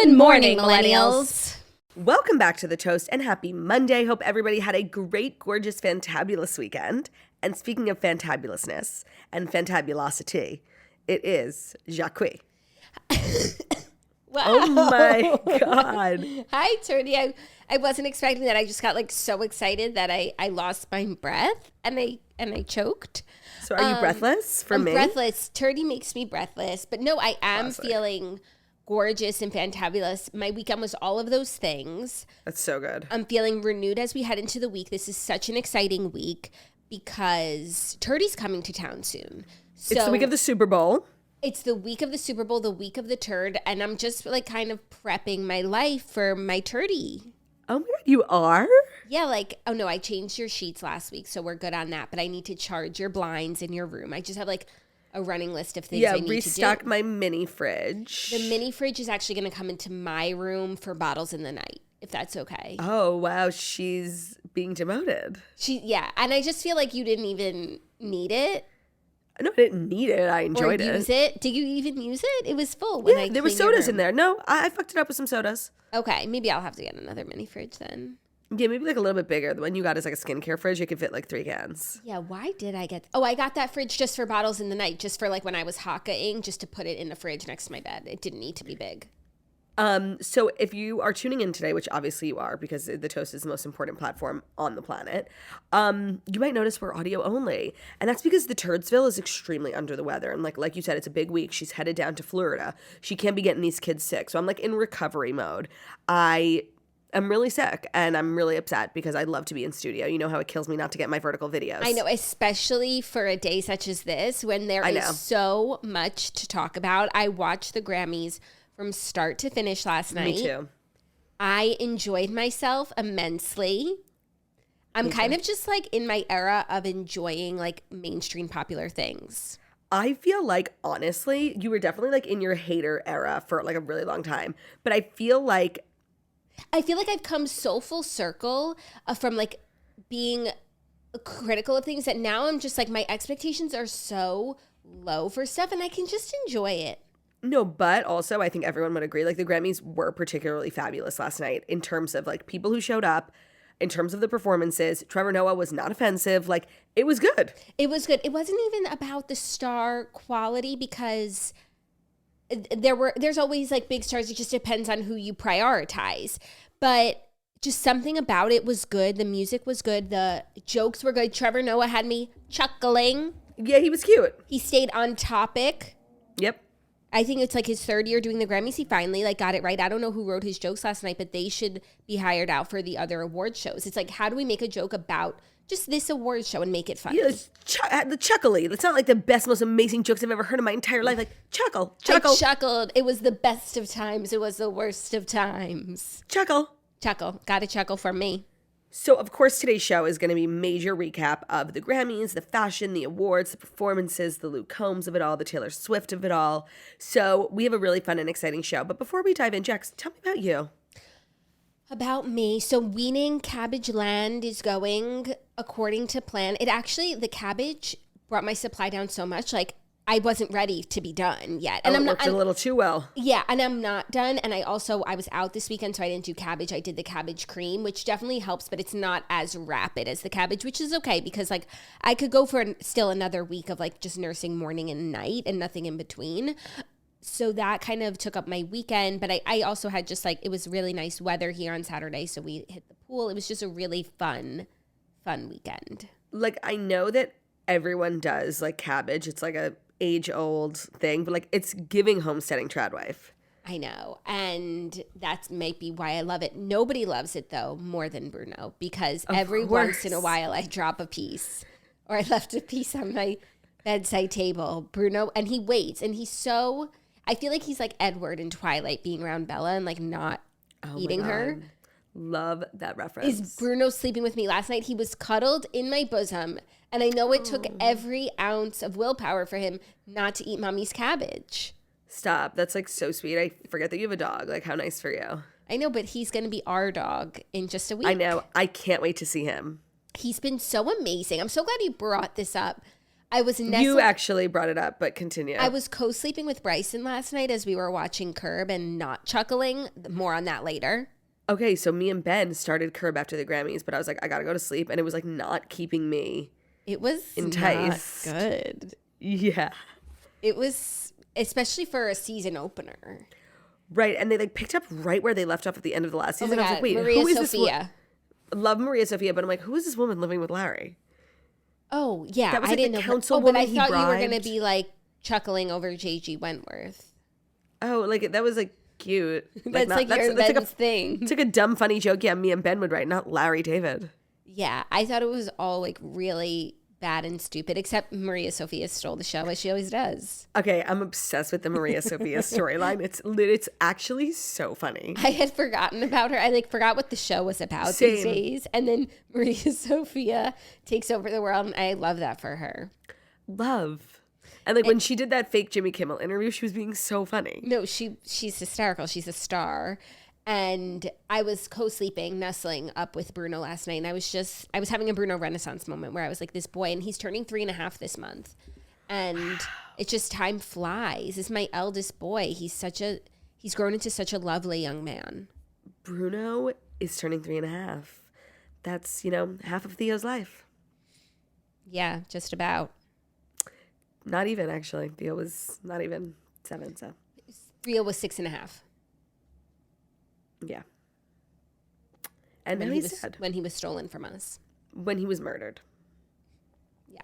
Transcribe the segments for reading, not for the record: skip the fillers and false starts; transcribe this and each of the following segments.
Good morning, millennials. Welcome back to The Toast and happy Monday. Hope everybody had a great, gorgeous, fantabulous weekend. And speaking of fantabulousness and fantabulosity, it is Jacques. Wow. Oh my God. Hi, Tony. I wasn't expecting that. I just got so excited that I lost my breath and I choked. So are you breathless for me? I'm breathless. Turdy makes me breathless. But no, I am Classic. feeling gorgeous and fantabulous. My weekend was all of those things. That's so good. I'm feeling renewed as we head into the week. This is such an exciting week because Turdy's coming to town soon. So It's the week of the Super Bowl. It's the week of the Super Bowl, the week of the turd, and I'm just kind of prepping my life for my turdy. Oh my God, you are? Yeah, oh no, I changed your sheets last week, so we're good on that, but I need to charge your blinds in your room. I just have a running list of things I need to do. Restock my mini fridge. The mini fridge is actually going to come into my room for bottles in the night, if that's okay. Oh, wow, she's being demoted. Yeah, and I just feel like you didn't even need it. No, I didn't need it. I enjoyed it. Or use it. Did you even use it? It was full when I there were cleaned your sodas room. in there. No, I fucked it up with some sodas. Okay, maybe I'll have to get another mini fridge then. Yeah, maybe a little bit bigger. The one you got is a skincare fridge. It could fit 3 cans. Yeah, why did I get... Oh, I got that fridge just for bottles in the night, just for when I was hocketing, just to put it in the fridge next to my bed. It didn't need to be big. So if you are tuning in today, which obviously you are because The Toast is the most important platform on the planet, you might notice we're audio only. And that's because the Turdsville is extremely under the weather. And like you said, it's a big week. She's headed down to Florida. She can't be getting these kids sick. So I'm in recovery mode. I'm really sick and I'm really upset because I'd love to be in studio. You know how it kills me not to get my vertical videos. I know, especially for a day such as this when there is so much to talk about. I watched the Grammys from start to finish last night. Me too. I enjoyed myself immensely. I'm kind of just in my era of enjoying mainstream popular things. I feel honestly, you were definitely in your hater era for a really long time. But I feel like I've come so full circle from being critical of things that now I'm just my expectations are so low for stuff and I can just enjoy it. No, but also I think everyone would agree, the Grammys were particularly fabulous last night in terms of people who showed up, in terms of the performances. Trevor Noah was not offensive. It was good. It was good. It wasn't even about the star quality because there's always big stars. It just depends on who you prioritize. But just something about it was good. The music was good. The jokes were good. Trevor Noah had me chuckling. Yeah, he was cute. He stayed on topic. Yep. I think it's his third year doing the Grammys. He finally got it right. I don't know who wrote his jokes last night, but they should be hired out for the other award shows. It's how do we make a joke about just this award show and make it funny? Yeah, the chuckly. It's not the best, most amazing jokes I've ever heard in my entire life. Chuckle. I chuckled. It was the best of times. It was the worst of times. Chuckle. Got to chuckle for me. So, of course, today's show is going to be major recap of the Grammys, the fashion, the awards, the performances, the Luke Combs of it all, the Taylor Swift of it all. So we have a really fun and exciting show. But before we dive in, Jax, tell me about you. About me. So Weaning Cabbage Land is going according to plan. The cabbage brought my supply down so much. I wasn't ready to be done yet. And it worked a little too well. Yeah, and I'm not done. And I was out this weekend, so I didn't do cabbage. I did the cabbage cream, which definitely helps, but it's not as rapid as the cabbage, which is okay because I could go for still another week of just nursing morning and night and nothing in between. So that kind of took up my weekend, but I also had just it was really nice weather here on Saturday, so we hit the pool. It was just a really fun weekend. I know that everyone does cabbage. It's a age-old thing, but it's giving homesteading tradwife. I know, and that might be why I love it. Nobody loves it though more than Bruno because every once in a while I drop a piece or I left a piece on my bedside table. Bruno, and he waits, and he's so. I feel he's Edward in Twilight, being around Bella and not eating her. Love that reference. Is Bruno sleeping with me? Last night he was cuddled in my bosom, and I know it took every ounce of willpower for him not to eat mommy's cabbage. Stop. That's so sweet. I forget that you have a dog. How nice for you. I know, but he's going to be our dog in just a week. I know. I can't wait to see him. He's been so amazing. I'm so glad you brought this up. I was You actually brought it up, but continue. I was co-sleeping with Bryson last night as we were watching Curb and not chuckling. More on that later. Okay, so me and Ben started Curb after the Grammys, but I was like, I gotta go to sleep, and it was like not keeping me. It was enticed. Not good. Yeah. It was, especially for a season opener. Right, and they like picked up right where they left off at the end of the last season. Oh I was like, wait, Maria who is Sophia. this? Love Maria Sophia, but I'm like, who is this woman living with Larry? Oh yeah, that was, I like, didn't the know. But I thought bribed. you were gonna be like chuckling over JG Wentworth. Oh, like that was like cute. That's like your Ben's thing. It's like a dumb, funny joke. Yeah, me and Ben would write, not Larry David. Yeah, I thought it was all like really bad and stupid, except Maria Sophia stole the show as she always does. Okay, I'm obsessed with the Maria Sophia storyline. It's actually so funny. I had forgotten about her. I like forgot what the show was about these days. And then Maria Sophia takes over the world, and I love that for her. Love. And like when she did that fake Jimmy Kimmel interview, she was being so funny. No, she's hysterical. She's a star. And I was co-sleeping, nestling up with Bruno last night. And I was having a Bruno Renaissance moment where I was like, this boy, and he's turning 3.5 this month. And it's just time flies. This is my eldest boy. He's grown into such a lovely young man. Bruno is turning 3.5. That's, half of Theo's life. Yeah, just about. Not even, actually. Theo was not even 7, so. Theo was 6.5. Yeah. And now he's dead. When he was stolen from us. When he was murdered. Yeah.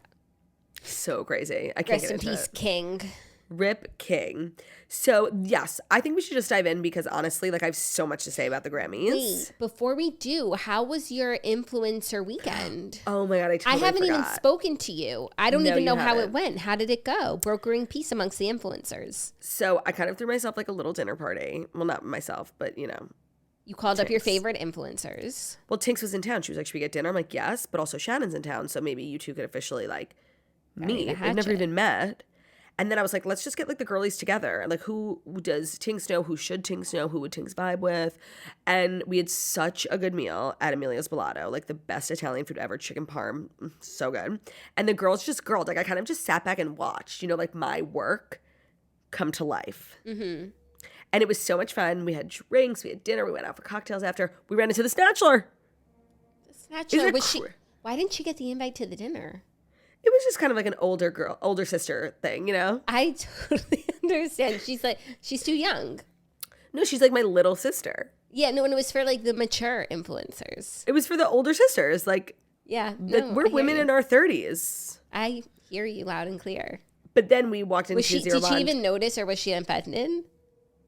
So crazy. I can't Rest in peace, King. Rip King. So, yes, I think we should just dive in because honestly, like I have so much to say about the Grammys. Wait, before we do, how was your influencer weekend? Oh my God, I haven't forgot. even spoken to you. I don't even know how haven't. it went. How did it go? Brokering peace amongst the influencers. So I kind of threw myself like a little dinner party. Well, not myself, but You called up your favorite influencers. Well, Tinks was in town. She was like, should we get dinner? I'm like, yes, but also Shannon's in town. So maybe you two could officially like meet. We've never even met. And then I was like, let's just get like the girlies together. Like, who does Tinks know? Who should Tinks know? Who would Tinks vibe with? And we had such a good meal at Emilio's Bellato, like the best Italian food ever, chicken parm, so good. And the girls just girled. Like I kind of just sat back and watched, like my work come to life. Mm-hmm. And it was so much fun. We had drinks, we had dinner, we went out for cocktails after. We ran into the Snatchler. Why didn't she get the invite to the dinner? It was just kind of like an older sister thing, I totally understand. She's too young. No, she's like my little sister. Yeah, no, and it was for like the mature influencers. It was for the older sisters. Like, yeah, we're women in our 30s. I hear you loud and clear. But then we walked into Zero Bond. Did she even notice, or was she offended?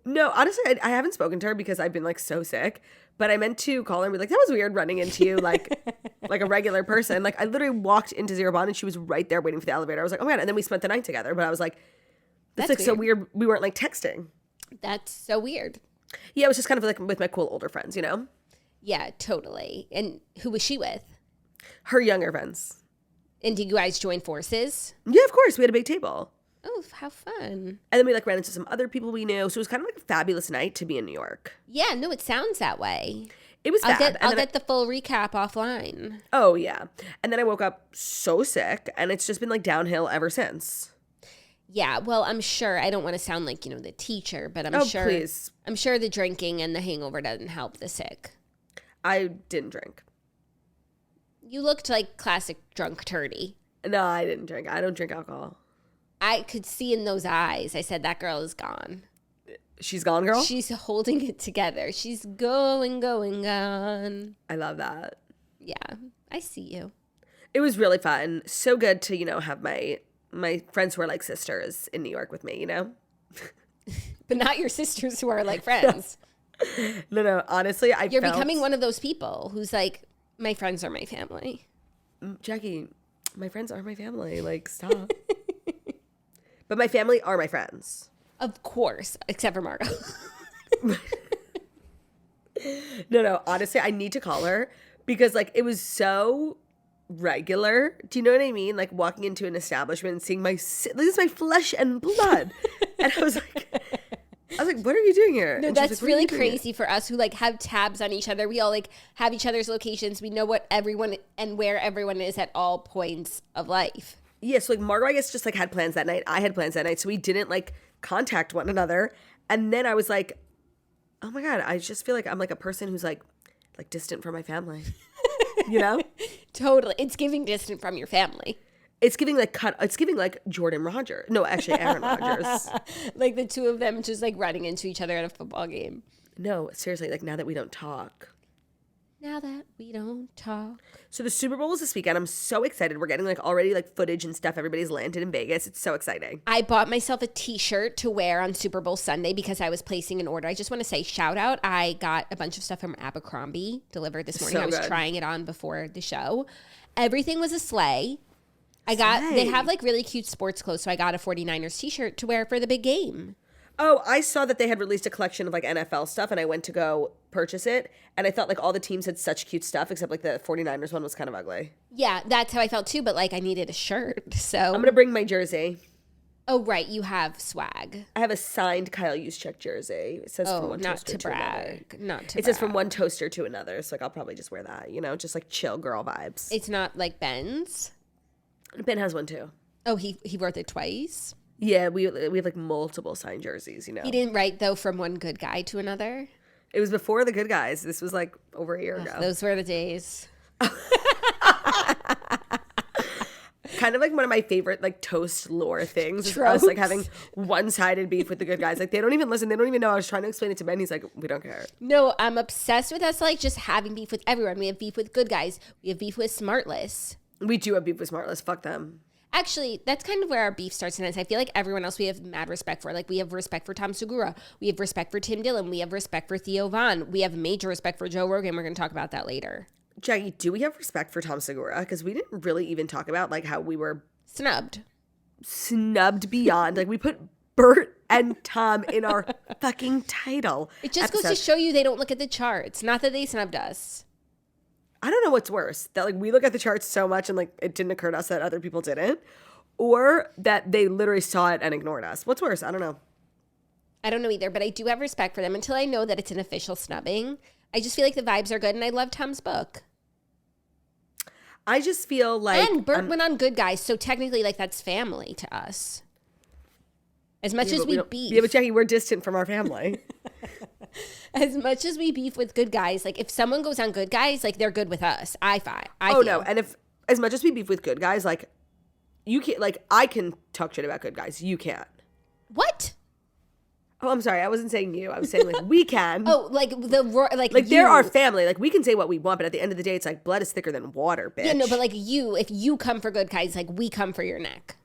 No, honestly, I haven't spoken to her because I've been like so sick. But I meant to call her and be like, that was weird running into you like a regular person. Like I literally walked into Zero Bond and she was right there waiting for the elevator. I was like, oh my God. And then we spent the night together. But I was like, that's like weird. So weird. We weren't like texting. That's so weird. Yeah, it was just kind of like with my cool older friends, Yeah, totally. And who was she with? Her younger friends. And did you guys join forces? Yeah, of course. We had a big table. Oh, how fun. And then we like ran into some other people we knew. So it was kind of like a fabulous night to be in New York. Yeah, no, it sounds that way. It was fab. I'll get the full recap offline. Oh, yeah. And then I woke up so sick and it's just been like downhill ever since. Yeah, well, I'm sure, I don't want to sound like, the teacher, but I'm sure. Please. I'm sure the drinking and the hangover doesn't help the sick. I didn't drink. You looked like classic drunk turdy. No, I didn't drink. I don't drink alcohol. I could see in those eyes. I said, that girl is gone. She's gone, girl? She's holding it together. She's going, gone. I love that. Yeah, I see you. It was really fun. So good to, have my friends who are like sisters in New York with me, But not your sisters who are like friends. No, honestly, You're becoming one of those people who's like, my friends are my family. Jackie, my friends are my family. Like, stop. But my family are my friends. Of course, except for Margo. No, honestly, I need to call her because like it was so regular. Do you know what I mean? Like walking into an establishment and seeing this is my flesh and blood. And I was like, what are you doing here? No, that's like, really crazy for us who like have tabs on each other. We all like have each other's locations. We know what everyone and where everyone is at all points of life. Yeah, so like Margot, I guess, just like had plans that night. I had plans that night, so we didn't like contact one another. And then I was like, oh my God, I just feel like I'm like a person who's like distant from my family. You know? Totally. It's giving distant from your family. It's giving like Jordan Rogers. No, actually Aaron Rodgers. Like the two of them just like running into each other at a football game. No, seriously, like now that we don't talk. Now that we don't talk. So the Super Bowl is this weekend. I'm so excited. We're getting like already like footage and stuff. Everybody's landed in Vegas. It's so exciting. I bought myself a t-shirt to wear on Super Bowl Sunday because I was placing an order. I just want to say shout out. I got a bunch of stuff from Abercrombie delivered this morning. So I was good. trying it on before the show. Everything was a sleigh. They have like really cute sports clothes. So I got a 49ers t-shirt to wear for the big game. Oh, I saw that they had released a collection of like NFL stuff and I went to go purchase it. And I thought like all the teams had such cute stuff except like the 49ers one was kind of ugly. Yeah, that's how I felt too. But like I needed a shirt. So I'm going to bring my jersey. Oh, right. You have swag. I have a signed Kyle Juszczyk jersey. It says from one not toaster to to another. brag. Not to It says brag. from one toaster to another. So like I'll probably just wear that, you know, just like chill girl vibes. It's not like Ben's. Ben has one too. Oh, he wrote it twice? Yeah, we have like multiple signed jerseys, you know. He didn't write, though, from one good guy to another? It was before the good guys. This was like over a year ago. Those were the days. Kind of like one of my favorite like toast lore things is Tropes. us like having one-sided beef with the good guys. Like they don't even listen. They don't even know. I was trying to explain it to Ben. He's like, we don't care. No, I'm obsessed with us, like, just having beef with everyone. We have beef with good guys. We have beef with Smartless. We do have beef with Smartless. Fuck them. Actually, that's kind of where our beef starts and ends. I feel like everyone else we have mad respect for. Like, we have respect for Tom Segura. We have respect for Tim Dillon. We have respect for Theo Von. We have major respect for Joe Rogan. We're going to talk about that later. Jackie, do we have respect for Tom Segura? Because we didn't really even talk about like how we were snubbed beyond. Like we put Bert and Tom in our fucking title. It just episode. goes to show you they don't look at the charts. Not that they snubbed us. I don't know what's worse, that like we look at the charts so much and like it didn't occur to us that other people didn't, or that they literally saw it and ignored us. What's worse? I don't know. I don't know either, but I do have respect for them until I know that it's an official snubbing. I just feel like the vibes are good, and I love Tom's book. I just feel like And Bert went on Good Guys, so technically, like, that's family to us. As much as we beef. Yeah, but Jackie, we're distant from our family. As much as we beef with Good Guys, like, if someone goes on Good Guys, like, they're good with us. I Oh, feel. no. And if, as much as we beef with good guys, like, you can't, like, I can talk shit about good guys. You can't. What? Oh, I'm sorry. I wasn't saying you. I was saying, like, we can. Oh, like, Like, they're our family. Like, we can say what we want, but at the end of the day, it's like, blood is thicker than water, bitch. Yeah, no, but, like, if you come for Good Guys, like, we come for your neck.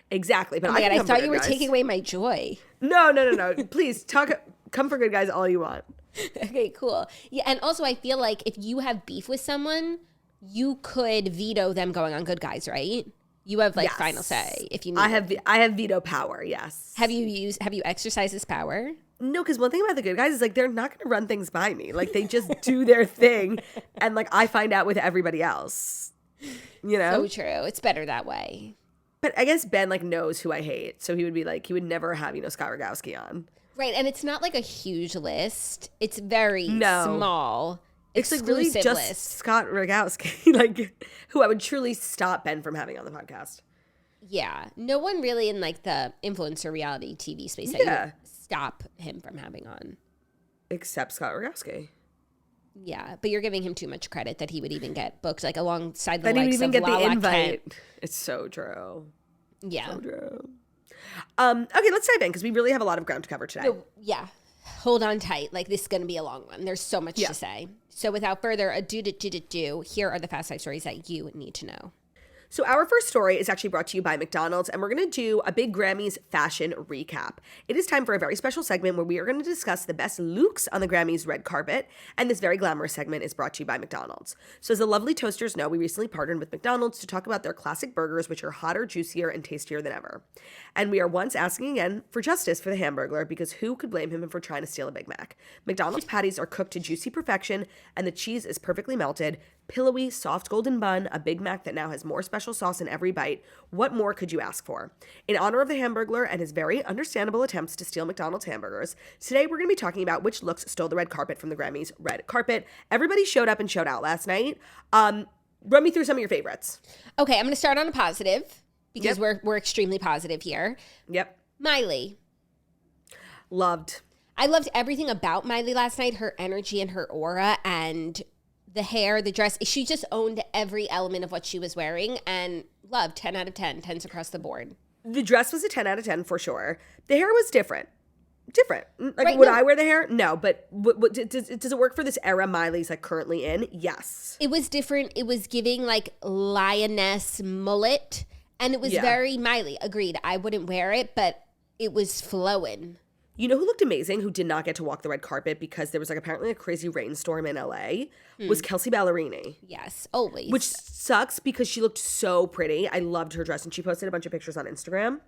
Exactly. But Oh my God, I thought you were guys. taking away my joy. No. Please, come for good guys all you want. Okay, cool. Yeah, and also I feel like if you have beef with someone, you could veto them going on Good Guys, right? You have like Yes. final say if you need. I have veto power, yes. Have you exercised this power? No, because one thing about the good guys is like they're not going to run things by me. Like they just do their thing, and like I find out with everybody else. You know? So true. It's better that way. But I guess Ben like knows who I hate, so he would be like he would never have Scott Rogowski on. Right, and it's not like a huge list. It's very small. It's like really exclusive just list. Scott Rogowski, like who I would truly stop Ben from having on the podcast. Yeah, no one really in like the influencer reality TV space that you would stop him from having on. Except Scott Rogowski. Yeah, but you're giving him too much credit that he would even get booked like alongside the That he would likes even of get the Lala invite. Kent. It's so true. Yeah. So true. Okay, let's dive in because we really have a lot of ground to cover today. Yeah. Hold on tight. Like, this is going to be a long one. There's so much to say. So without further ado, here are the Fast 5 stories that you need to know. So our first story is actually brought to you by McDonald's, and we're going to do a big Grammys fashion recap. It is time for a very special segment where we are going to discuss the best looks on the Grammys red carpet, and this very glamorous segment is brought to you by McDonald's. So as the lovely toasters know, we recently partnered with McDonald's to talk about their classic burgers, which are hotter, juicier, and tastier than ever. And we are once asking again for justice for the Hamburglar, because who could blame him for trying to steal a Big Mac? McDonald's patties are cooked to juicy perfection, and the cheese is perfectly melted. Pillowy, soft golden bun, a Big Mac that now has more special sauce in every bite. What more could you ask for? In honor of the Hamburglar and his very understandable attempts to steal McDonald's hamburgers, today we're going to be talking about which looks stole the red carpet from the Grammys red carpet. Everybody showed up and showed out last night. Run me through some of your favorites. Okay, I'm going to start on a positive. because we're extremely positive here. Yep. Miley. Loved. I loved everything about Miley last night, her energy and her aura and the hair, the dress. She just owned every element of what she was wearing and loved 10 out of 10, 10s across the board. The dress was a 10 out of 10 for sure. The hair was different. Like, right, would I wear the hair? No, but does it work for this era Miley's like currently in? Yes. It was different. It was giving like lioness mullet, and it was very Miley. Agreed. I wouldn't wear it, but it was flowing. You know who looked amazing, who did not get to walk the red carpet because there was like apparently a crazy rainstorm in LA, was Kelsey Ballerini. Yes, always. Which sucks because she looked so pretty. I loved her dress, and she posted a bunch of pictures on Instagram.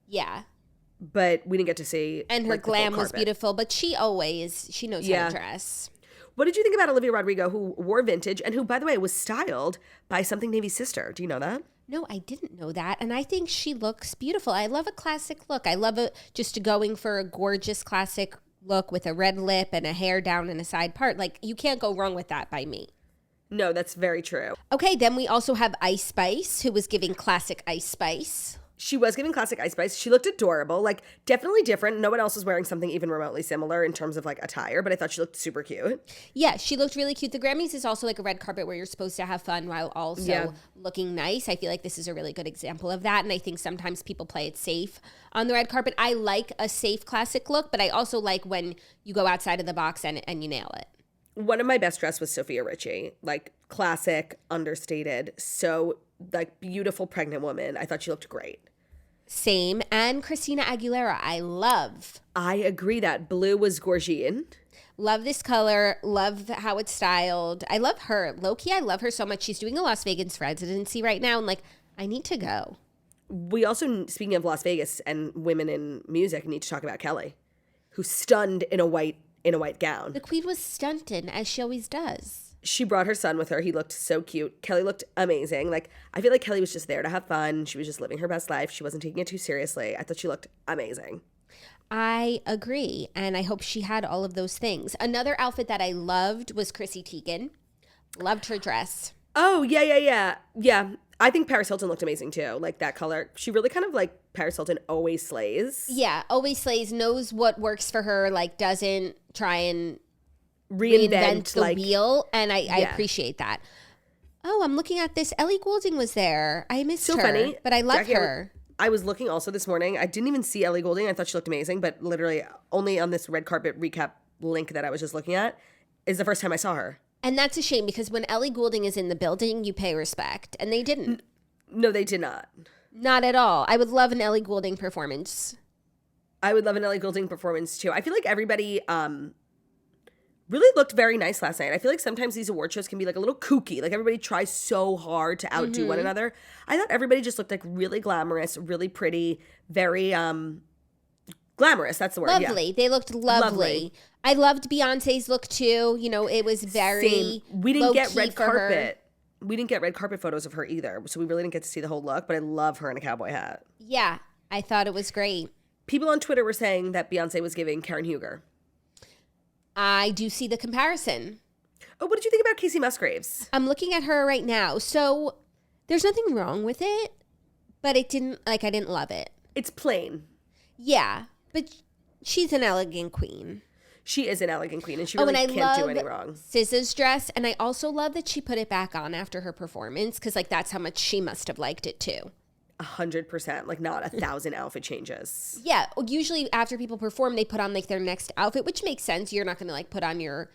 Yeah. But we didn't get to see. And her like, glam was beautiful, but she knows how to dress. What did you think about Olivia Rodrigo, who wore vintage and who, by the way, was styled by Something Navy's sister? Do you know that? No, I didn't know that. And I think she looks beautiful. I love a classic look. I love just going for a gorgeous classic look with a red lip and a hair down in a side part. Like, you can't go wrong with that by me. No, that's very true. Okay, then we also have Ice Spice, who was giving classic Ice Spice. She was giving classic Ice Spice. She looked adorable, like definitely different. No one else was wearing something even remotely similar in terms of like attire, but I thought she looked super cute. Yeah, she looked really cute. The Grammys is also like a red carpet where you're supposed to have fun while also looking nice. I feel like this is a really good example of that, and I think sometimes people play it safe on the red carpet. I like a safe classic look, but I also like when you go outside of the box and you nail it. One of my best dressed was Sophia Richie, like classic, understated, so like beautiful pregnant woman. I thought she looked great. Same. And Christina Aguilera, I love. I agree that blue was Gorgian. Love this color. Love how it's styled. I love her. Low-key, I love her so much. She's doing a Las Vegas residency right now, and like, I need to go. We also, speaking of Las Vegas and women in music, need to talk about Kelly, who's stunned in a white gown. The queen was stunted, as she always does. She brought her son with her. He looked so cute. Kelly looked amazing. Like, I feel like Kelly was just there to have fun. She was just living her best life. She wasn't taking it too seriously. I thought she looked amazing. I agree, and I hope she had all of those things. Another outfit that I loved was Chrissy Teigen. Loved her dress. Oh, yeah. I think Paris Hilton looked amazing, too. Like, that color. She really kind of, like, Paris Hilton always slays. Yeah, always slays, knows what works for her, like, doesn't try and reinvent the wheel, and I appreciate that. Oh, I'm looking at this. Ellie Goulding was there. I missed her, funny. But I love her. I was looking also this morning. I didn't even see Ellie Goulding. I thought she looked amazing, but literally only on this red carpet recap link that I was just looking at is the first time I saw her. And that's a shame because when Ellie Goulding is in the building, you pay respect, and they didn't. No, they did not. Not at all. I would love an Ellie Goulding performance. I would love an Ellie Goulding performance too. I feel like everybody really looked very nice last night. I feel like sometimes these award shows can be like a little kooky. Like everybody tries so hard to outdo one another. I thought everybody just looked like really glamorous, really pretty, very glamorous. That's the word. Lovely. Yeah. They looked lovely. I loved Beyonce's look too. You know, it was very Same. We didn't get red carpet. Her. We didn't get red carpet photos of her either. So we really didn't get to see the whole look, but I love her in a cowboy hat. Yeah, I thought it was great. People on Twitter were saying that Beyonce was giving Karen Huger. I do see the comparison. Oh, what did you think about Casey Musgraves? I'm looking at her right now. So there's nothing wrong with it, but I didn't love it. It's plain. Yeah, but she's an elegant queen. She is an elegant queen, and she really can't do any wrong. SZA's dress, and I also love that she put it back on after her performance, because like that's how much she must have liked it too. 100%, like not 1,000 outfit changes. Yeah, usually after people perform, they put on like their next outfit, which makes sense. You're not going to like put on your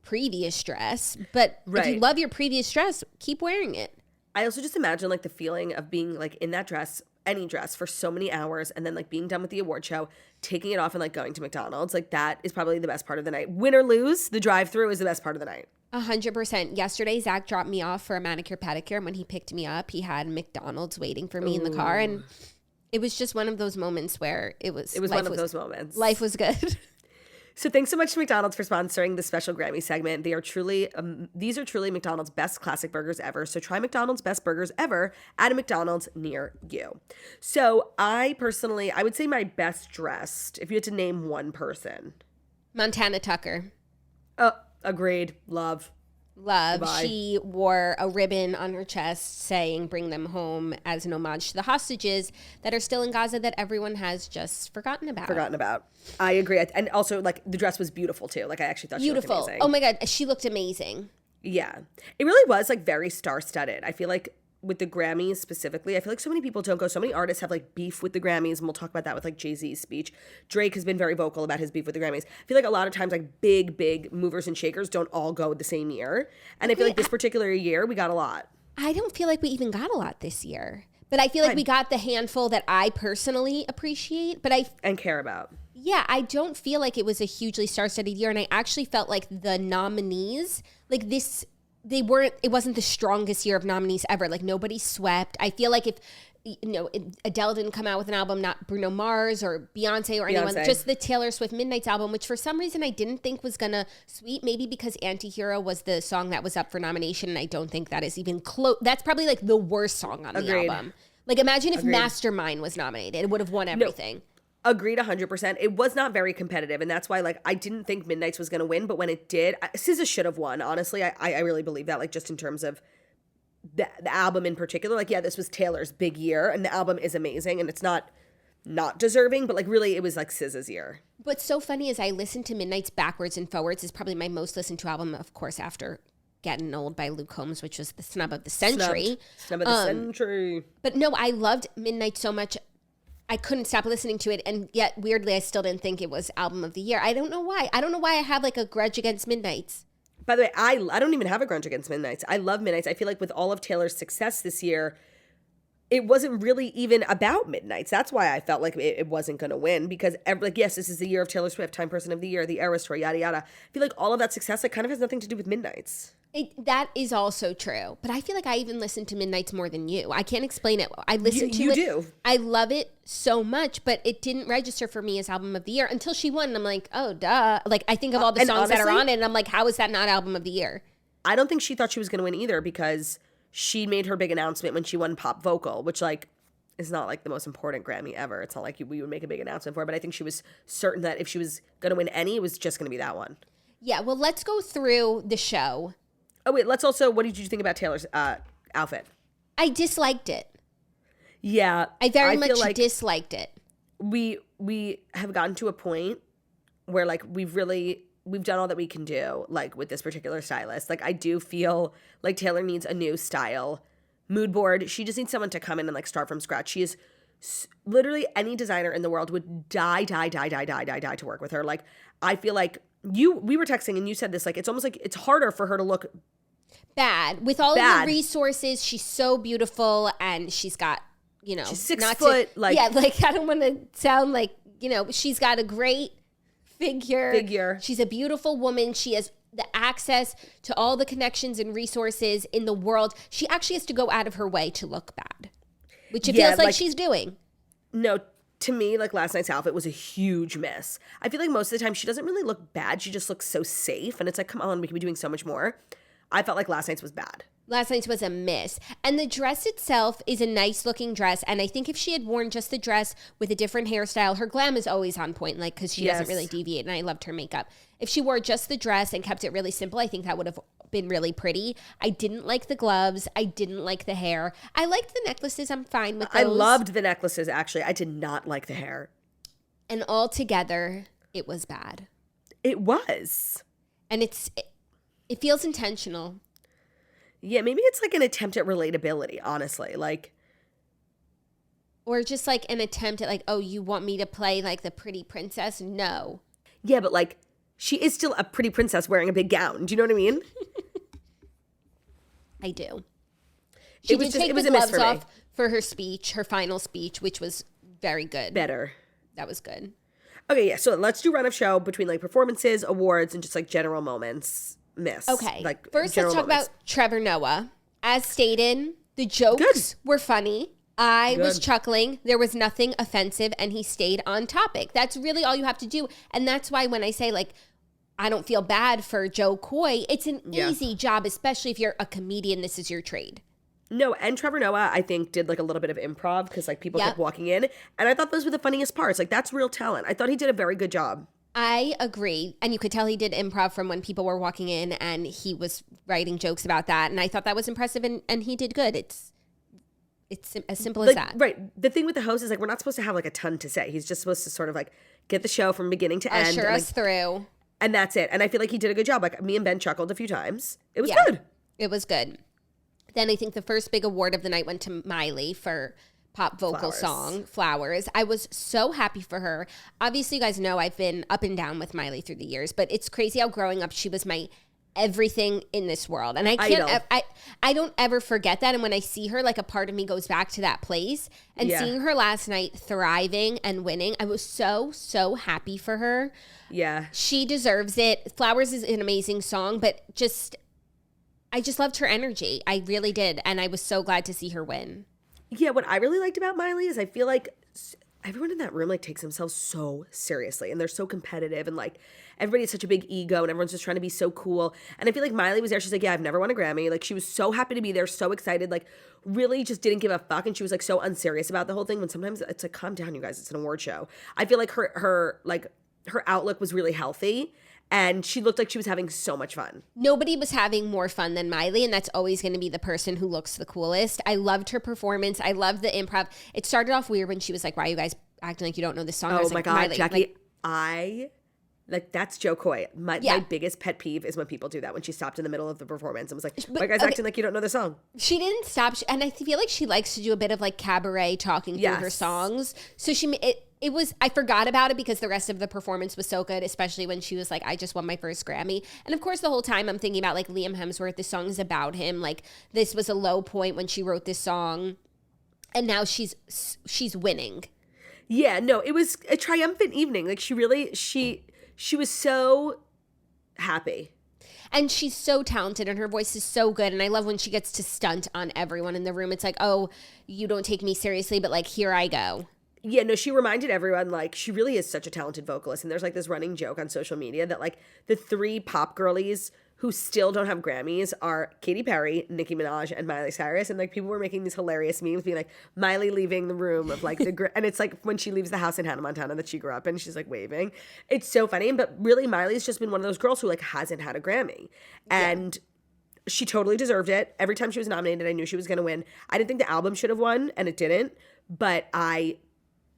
previous dress, but if you love your previous dress, keep wearing it. I also just imagine like the feeling of being like in that dress, any dress, for so many hours, and then like being done with the award show, taking it off and like going to McDonald's. Like that is probably the best part of the night. Win or lose, the drive-through is the best part of the night. 100%. Yesterday, Zach dropped me off for a manicure pedicure, and when he picked me up, he had McDonald's waiting for me in the car, and it was just one of those moments where it was one of those moments. Life was good. So thanks so much to McDonald's for sponsoring the special Grammy segment. They are truly, these are truly McDonald's best classic burgers ever. So try McDonald's best burgers ever at a McDonald's near you. So I would say my best dressed, if you had to name one person. Montana Tucker. Oh, agreed. Love love. Goodbye. She wore a ribbon on her chest saying bring them home as an homage to the hostages that are still in Gaza that everyone has just forgotten about. I agree. And also, like, the dress was beautiful, too. Like, I actually thought she looked amazing. Oh, my God. She looked amazing. Yeah. It really was, like, very star-studded. I feel like with the Grammys specifically, I feel like so many people don't go. So many artists have, like, beef with the Grammys, and we'll talk about that with, like, Jay-Z's speech. Drake has been very vocal about his beef with the Grammys. I feel like a lot of times, like, big movers and shakers don't all go the same year. And I feel like this particular year, we got a lot. I don't feel like we even got a lot this year. But I feel like we got the handful that I personally appreciate. And care about. Yeah, I don't feel like it was a hugely star-studded year. And I actually felt like the nominees, like this... it wasn't the strongest year of nominees ever. Like, nobody swept. I feel like if, Adele didn't come out with an album, not Bruno Mars or Beyonce or anyone, just the Taylor Swift Midnights album, which for some reason I didn't think was going to sweep. Maybe because Antihero was the song that was up for nomination, and I don't think that is even close. That's probably like the worst song on the album. Like, imagine if Mastermind was nominated. It would have won everything. No. Agreed 100%. It was not very competitive, and that's why, like, I didn't think Midnight's was going to win, but when it did, SZA should have won, honestly. I really believe that, like, just in terms of the album in particular. Like, yeah, this was Taylor's big year, and the album is amazing, and it's not deserving, but, like, really, it was, like, SZA's year. What's so funny is I listened to Midnight's backwards and forwards. Is probably my most listened to album, of course, after Getting Old by Luke Combs, which was the snub of the century. Snub of the century. But no, I loved Midnight so much. I couldn't stop listening to it, and yet, weirdly, I still didn't think it was album of the year. I don't know why. I don't know why I have, like, a grudge against Midnights. By the way, I don't even have a grudge against Midnights. I love Midnights. I feel like with all of Taylor's success this year, it wasn't really even about Midnights. That's why I felt like it wasn't going to win, because, like, yes, this is the year of Taylor Swift, Time Person of the Year, the Eras Tour, yada, yada. I feel like all of that success, like, kind of has nothing to do with Midnights. That is also true. But I feel like I even listen to Midnights more than you. I can't explain it. I listen to it. You do. I love it so much, but it didn't register for me as album of the year until she won. And I'm like, oh, duh. Like, I think of all the songs honestly, that are on it, and I'm like, how is that not album of the year? I don't think she thought she was going to win either, because she made her big announcement when she won Pop Vocal, which, like, is not, like, the most important Grammy ever. It's not like we would make a big announcement for it, but I think she was certain that if she was going to win any, it was just going to be that one. Yeah, well, let's go through the show. Oh, wait, let's also, what did you think about Taylor's outfit? I disliked it. Yeah. I very much disliked it. We have gotten to a point where, like, we've done all that we can do, like, with this particular stylist. Like, I do feel like Taylor needs a new style. Mood board. She just needs someone to come in and, like, start from scratch. She is literally any designer in the world would die to work with her. Like, I feel like we were texting and you said this, like, it's almost like it's harder for her to look bad. With all of the resources, she's so beautiful, and she's got, she's 6 foot, like. Yeah, like, I don't want to sound like, she's got a great figure. She's a beautiful woman. She has the access to all the connections and resources in the world. She actually has to go out of her way to look bad, which it feels like she's doing. No, to me, like, last night's outfit was a huge miss. I feel like most of the time she doesn't really look bad. She just looks so safe. And it's like, come on, we could be doing so much more. I felt like last night's was bad. Last night's was a miss. And the dress itself is a nice looking dress. And I think if she had worn just the dress with a different hairstyle, her glam is always on point, like, because she doesn't really deviate. And I loved her makeup. If she wore just the dress and kept it really simple, I think that would have been really pretty. I didn't like the gloves. I didn't like the hair. I liked the necklaces. I'm fine with those. I loved the necklaces, actually. I did not like the hair. And altogether, it was bad. It was. And it feels intentional. Yeah, maybe it's like an attempt at relatability, honestly. Like, or just like an attempt at, like, oh, you want me to play like the pretty princess? No. Yeah, but, like, she is still a pretty princess wearing a big gown. Do you know what I mean? I do. She did take the gloves off for her speech, her final speech, which was very good. Better. That was good. Okay, yeah, so let's do run of show between, like, performances, awards, and just, like, general moments. Okay. Like, first, let's talk about Trevor Noah. As stated, the jokes were funny. I was chuckling. There was nothing offensive, and he stayed on topic. That's really all you have to do. And that's why when I say, like, I don't feel bad for Joe Coy, it's an easy job, especially if you're a comedian. This is your trade. No, and Trevor Noah, I think, did, like, a little bit of improv because, like, people kept walking in. And I thought those were the funniest parts. Like, that's real talent. I thought he did a very good job. I agree. And you could tell he did improv from when people were walking in and he was writing jokes about that. And I thought that was impressive and he did good. It's as simple as that. Right. The thing with the host is like, we're not supposed to have like a ton to say. He's just supposed to sort of like get the show from beginning to end. Usher us through. And that's it. And I feel like he did a good job. Like me and Ben chuckled a few times. It was good. It was good. Then I think the first big award of the night went to Miley for pop vocal song, Flowers. I was so happy for her. Obviously, you guys know I've been up and down with Miley through the years, but it's crazy how growing up she was my everything in this world. And I don't ever forget that. And when I see her, like a part of me goes back to that place. And seeing her last night thriving and winning, I was so happy for her. Yeah. She deserves it. Flowers is an amazing song, but I just loved her energy. I really did. And I was so glad to see her win. Yeah, what I really liked about Miley is I feel like everyone in that room like takes themselves so seriously and they're so competitive and like everybody has such a big ego and everyone's just trying to be so cool. And I feel like Miley was there. She's like, yeah, I've never won a Grammy. Like she was so happy to be there, so excited, like really just didn't give a fuck. And she was like so unserious about the whole thing when sometimes it's like, calm down, you guys, it's an award show. I feel like her outlook was really healthy. And she looked like she was having so much fun. Nobody was having more fun than Miley, and that's always going to be the person who looks the coolest. I loved her performance. I loved the improv. It started off weird when she was like, why are you guys acting like you don't know this song? Oh my like, God, Miley, Jackie, that's Joe Coy. My biggest pet peeve is when people do that, when she stopped in the middle of the performance and was like, why are you guys acting like you don't know the song? She didn't stop. And I feel like she likes to do a bit of like cabaret talking through her songs. So it was, I forgot about it because the rest of the performance was so good, especially when she was like, I just won my first Grammy. And of course, the whole time I'm thinking about like Liam Hemsworth, this song is about him. Like this was a low point when she wrote this song. And now she's winning. Yeah, no, it was a triumphant evening. Like she was so happy. And she's so talented and her voice is so good. And I love when she gets to stunt on everyone in the room. It's like, oh, you don't take me seriously, but like, here I go. Yeah, no, she reminded everyone, like, she really is such a talented vocalist. And there's, like, this running joke on social media that, like, the three pop girlies who still don't have Grammys are Katy Perry, Nicki Minaj, and Miley Cyrus. And, like, people were making these hilarious memes being like, Miley leaving the room of, like, and it's, like, when she leaves the house in Hannah Montana that she grew up in, she's, like, waving. It's so funny. But really, Miley's just been one of those girls who, like, hasn't had a Grammy. And she totally deserved it. Every time she was nominated, I knew she was going to win. I didn't think the album should have won, and it didn't. But I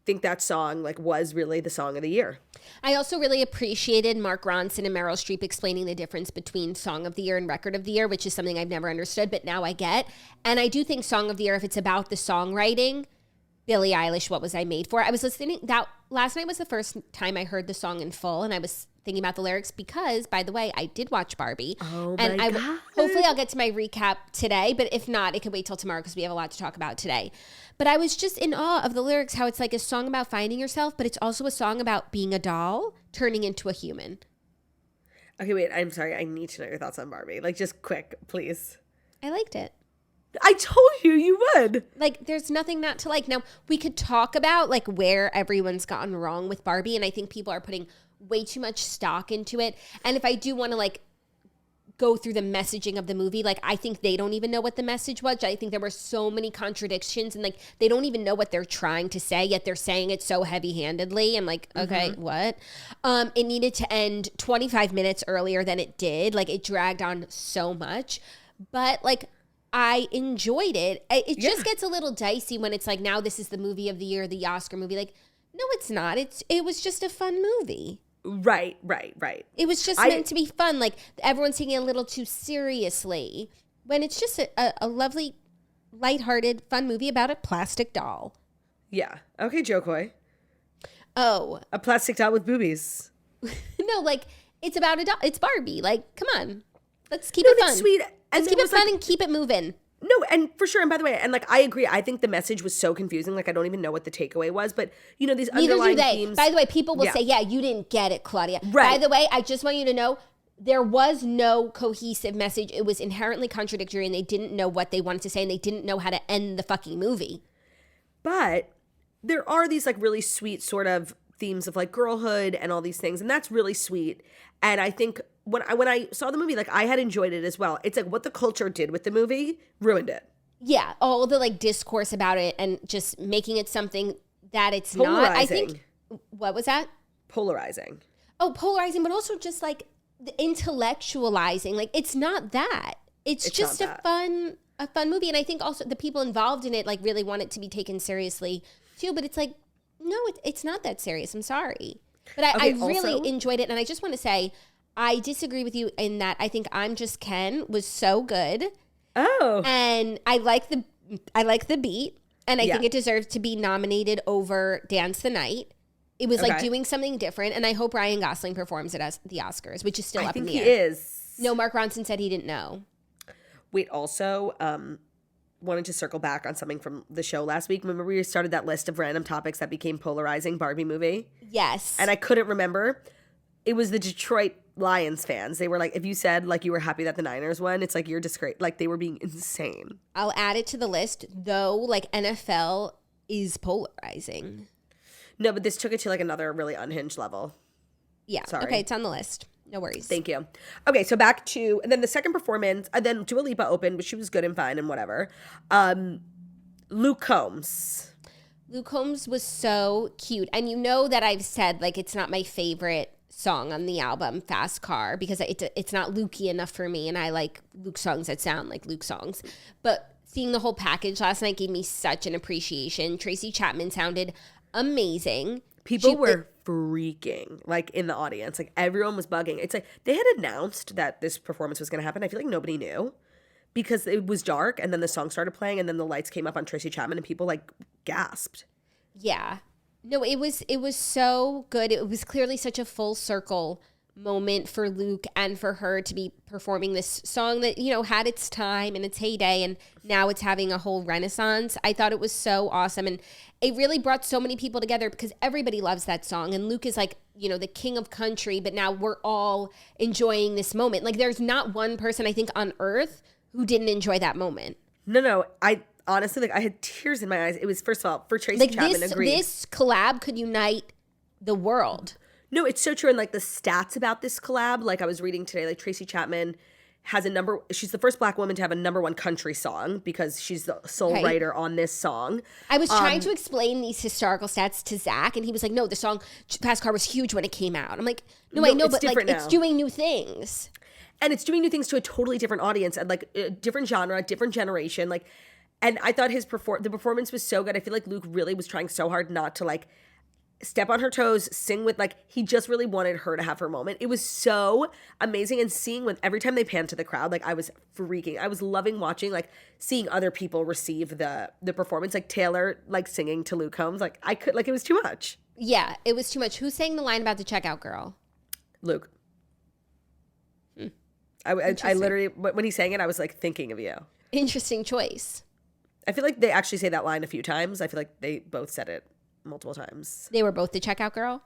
think that song like was really the song of the year. I also really appreciated Mark Ronson and Meryl Streep explaining the difference between Song of the Year and Record of the Year, which is something I've never understood, but now I get. And I do think Song of the Year, if it's about the songwriting, Billie Eilish, What Was I Made For? I was listening, that last night was the first time I heard the song in full, and I was thinking about the lyrics because, by the way, I did watch Barbie. Oh my God. Hopefully I'll get to my recap today, but if not, it could wait till tomorrow because we have a lot to talk about today. But I was just in awe of the lyrics, how it's like a song about finding yourself, but it's also a song about being a doll, turning into a human. Okay, wait, I'm sorry. I need to know your thoughts on Barbie. Like, just quick, please. I liked it. I told you would. Like, there's nothing not to like. Now, we could talk about, like, where everyone's gotten wrong with Barbie, and I think people are putting way too much stock into it. And if I do want to, like, go through the messaging of the movie, like, I think they don't even know what the message was. I think there were so many contradictions, and, like, they don't even know what they're trying to say, yet they're saying it so heavy-handedly. I'm like, okay, what? It needed to end 25 minutes earlier than it did. Like, it dragged on so much. But, like, I enjoyed it. It just gets a little dicey when it's like, now this is the movie of the year, the Oscar movie. Like, no, it's not. It was just a fun movie. Right. It was just meant to be fun. Like, everyone's taking it a little too seriously when it's just a lovely, lighthearted, fun movie about a plastic doll. Yeah. Okay, Joe Coy. Oh. A plastic doll with boobies. No, like, it's about a doll. It's Barbie. Like, come on. Let's keep it fun. It's sweet. Let's keep it fun and keep it moving. No, and for sure. And by the way, and like, I agree. I think the message was so confusing. Like, I don't even know what the takeaway was. But, you know, these underlying themes. By the way, people will say, yeah, you didn't get it, Claudia. Right. By the way, I just want you to know, there was no cohesive message. It was inherently contradictory, and they didn't know what they wanted to say, and they didn't know how to end the fucking movie. But there are these, like, really sweet sort of themes of, like, girlhood and all these things. And that's really sweet. And I think when I saw the movie, like, I had enjoyed it as well. It's like what the culture did with the movie ruined it. Yeah, all the, like, discourse about it and just making it something that it's not. I think, what was that? Polarizing. Oh, polarizing, but also just like the intellectualizing. Like, it's not that. It's just a fun movie. And I think also the people involved in it like really want it to be taken seriously too. But it's like, no, it's not that serious. I'm sorry. But I really enjoyed it. And I just want to say, I disagree with you in that I think I'm Just Ken was so good. Oh. And I like the beat. And I think it deserved to be nominated over Dance the Night. It was like doing something different. And I hope Ryan Gosling performs it at the Oscars, which is still up in the air. I think he is. No, Mark Ronson said he didn't know. Wait, also, wanted to circle back on something from the show last week. Remember we started that list of random topics that became polarizing Barbie movie? Yes. And I couldn't remember. It was the Detroit Lions fans. They were like, if you said like you were happy that the Niners won, it's like you're disgrace. Like they were being insane. I'll add it to the list, though. Like NFL is polarizing. No, but this took it to like another really unhinged level. Yeah. Sorry. Okay, it's on the list. No worries. Thank you. Okay, so back to, and then the second performance, and then Dua Lipa opened, but she was good and fine and whatever. Luke Combs. Luke Combs was so cute. And you know that I've said, like, it's not my favorite song on the album, Fast Car, because it's not Lukey enough for me, and I like Luke songs that sound like Luke songs. But seeing the whole package last night gave me such an appreciation. Tracy Chapman sounded amazing. People were freaking, like, in the audience. Like, everyone was bugging. It's like, they had announced that this performance was going to happen. I feel like nobody knew because it was dark, and then the song started playing, and then the lights came up on Tracy Chapman, and people, like, gasped. Yeah. No, it was so good. It was clearly such a full circle moment for Luke and for her to be performing this song that, you know, had its time and its heyday, and now it's having a whole renaissance. I thought it was so awesome, and it really brought so many people together because everybody loves that song, and Luke is like, you know, the king of country, but now we're all enjoying this moment. Like, there's not one person, I think, on earth who didn't enjoy that moment. No, I honestly, like, I had tears in my eyes. It was, first of all, for Tracy Chapman, agreed. This collab could unite the world. No, it's so true. And like the stats about this collab, like I was reading today, like Tracy Chapman has she's the first Black woman to have a #1 country song because she's the sole writer on this song. I was trying to explain these historical stats to Zach, and he was like, no, the song Fast Car was huge when it came out. I'm like, no, I know, but like it's doing new things. And it's doing new things to a totally different audience and like a different genre, different generation. Like, and I thought the performance was so good. I feel like Luke really was trying so hard not to like step on her toes, sing with, like, he just really wanted her to have her moment. It was so amazing. And seeing when every time they panned to the crowd, like, I was freaking. I was loving watching, like, seeing other people receive the performance. Like, Taylor, like, singing to Luke Combs. Like, I could, like, it was too much. Yeah, it was too much. Who sang the line about the checkout girl? Luke. I literally, when he sang it, I was, like, thinking of you. Interesting choice. I feel like they actually say that line a few times. I feel like they both said it multiple times. They were both the checkout girl?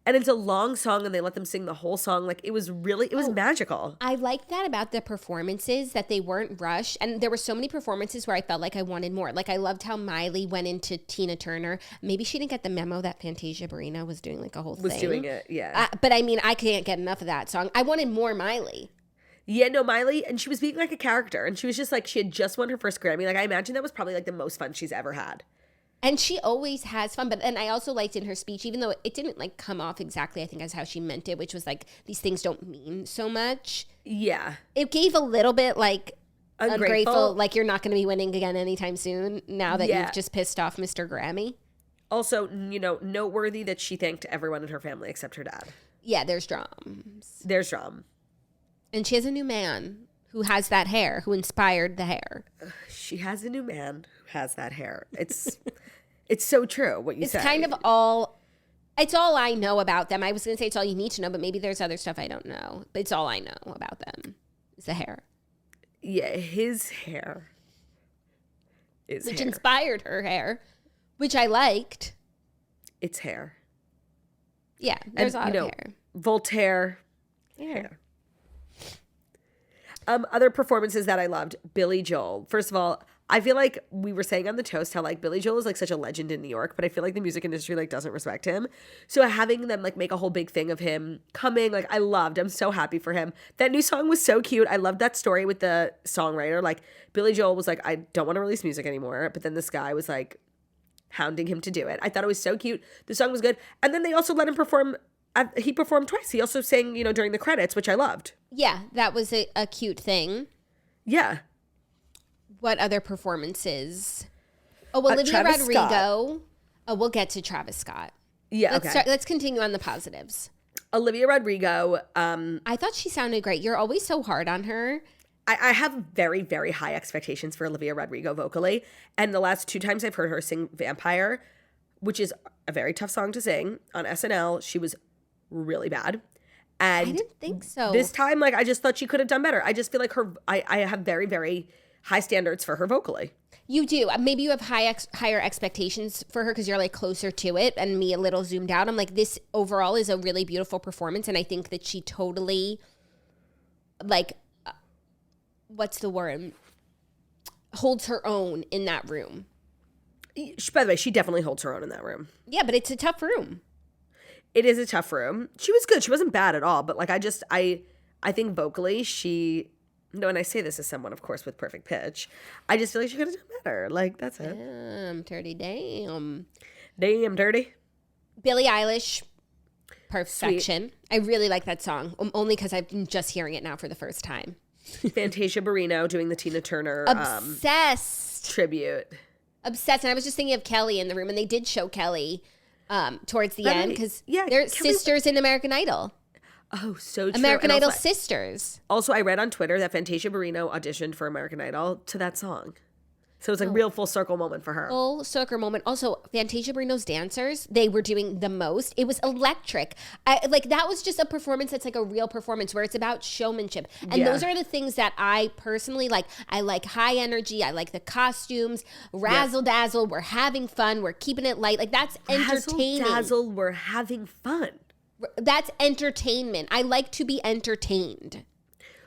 And it's a long song, and they let them sing the whole song. Like, it was magical. I liked that about the performances, that they weren't rushed. And there were so many performances where I felt like I wanted more. Like, I loved how Miley went into Tina Turner. Maybe she didn't get the memo that Fantasia Barrina was doing, like, a whole thing. Was doing it, yeah. But, I mean, I can't get enough of that song. I wanted more Miley. Yeah, no, Miley, and she was being like a character. And she was just like, she had just won her first Grammy. Like, I imagine that was probably, like, the most fun she's ever had. And she always has fun. But then I also liked in her speech, even though it didn't like come off exactly, I think, as how she meant it, which was like, these things don't mean so much. Yeah. It gave a little bit like ungrateful, like you're not going to be winning again anytime soon now that you've just pissed off Mr. Grammy. Also, you know, noteworthy that she thanked everyone in her family except her dad. Yeah, there's drums. There's drum. And she has a new man who has that hair, who inspired the hair. She has a new man who has that hair. It's so true what you said. It's kind of all I know about them. I was going to say it's all you need to know, but maybe there's other stuff I don't know. But it's all I know about them is the hair. Yeah, his hair. Which inspired her hair, which I liked. It's hair. Yeah, there's a lot of hair. Voltaire. Hair. Other performances that I loved, Billy Joel. First of all, I feel like we were saying on the toast how like Billy Joel is like such a legend in New York, but I feel like the music industry like doesn't respect him. So having them like make a whole big thing of him coming, like I'm so happy for him. That new song was so cute. I loved that story with the songwriter. Like Billy Joel was like, I don't want to release music anymore, but then this guy was like hounding him to do it. I thought it was so cute. The song was good. And then they also let him perform he performed twice. He also sang, during the credits, which I loved. Yeah, that was a cute thing. Yeah. What other performances? Oh, Olivia Travis Rodrigo. Scott. Oh, we'll get to Travis Scott. Yeah, okay. Let's continue on the positives. Olivia Rodrigo. I thought she sounded great. You're always so hard on her. I have very, very high expectations for Olivia Rodrigo vocally. And the last 2 times I've heard her sing Vampire, which is a very tough song to sing, on SNL, she was really bad. And I didn't think so. This time, I just thought she could have done better. I just feel like I have very, very high standards for her vocally. You do. Maybe you have higher expectations for her because you're closer to it, and me a little zoomed out. I'm like, this overall is a really beautiful performance, and I think that she totally, what's the word? Holds her own in that room. By the way, she definitely holds her own in that room. Yeah, but it's a tough room. It is a tough room. She was good. She wasn't bad at all. But I think vocally she, and I say this as someone, of course, with perfect pitch, I just feel like she could have done better. That's it. Damn, dirty, damn. Damn, dirty. Billie Eilish, perfection. Sweet. I really like that song, only because I'm just hearing it now for the first time. Fantasia Barrino doing the Tina Turner obsessed tribute. Obsessed. And I was just thinking of Kelly in the room, and they did show Kelly towards the end because they're sisters in American Idol. Oh, so true. American Idol sisters. Also, I read on Twitter that Fantasia Barrino auditioned for American Idol to that song. So it's a real full circle moment for her. Full circle moment. Also, Fantasia Barrino's dancers, they were doing the most. It was electric. That was just a performance that's a real performance where it's about showmanship. And those are the things that I personally like. I like high energy. I like the costumes. Razzle dazzle. We're having fun. We're keeping it light. That's entertaining. Razzle dazzle. We're having fun. That's entertainment. I like to be entertained.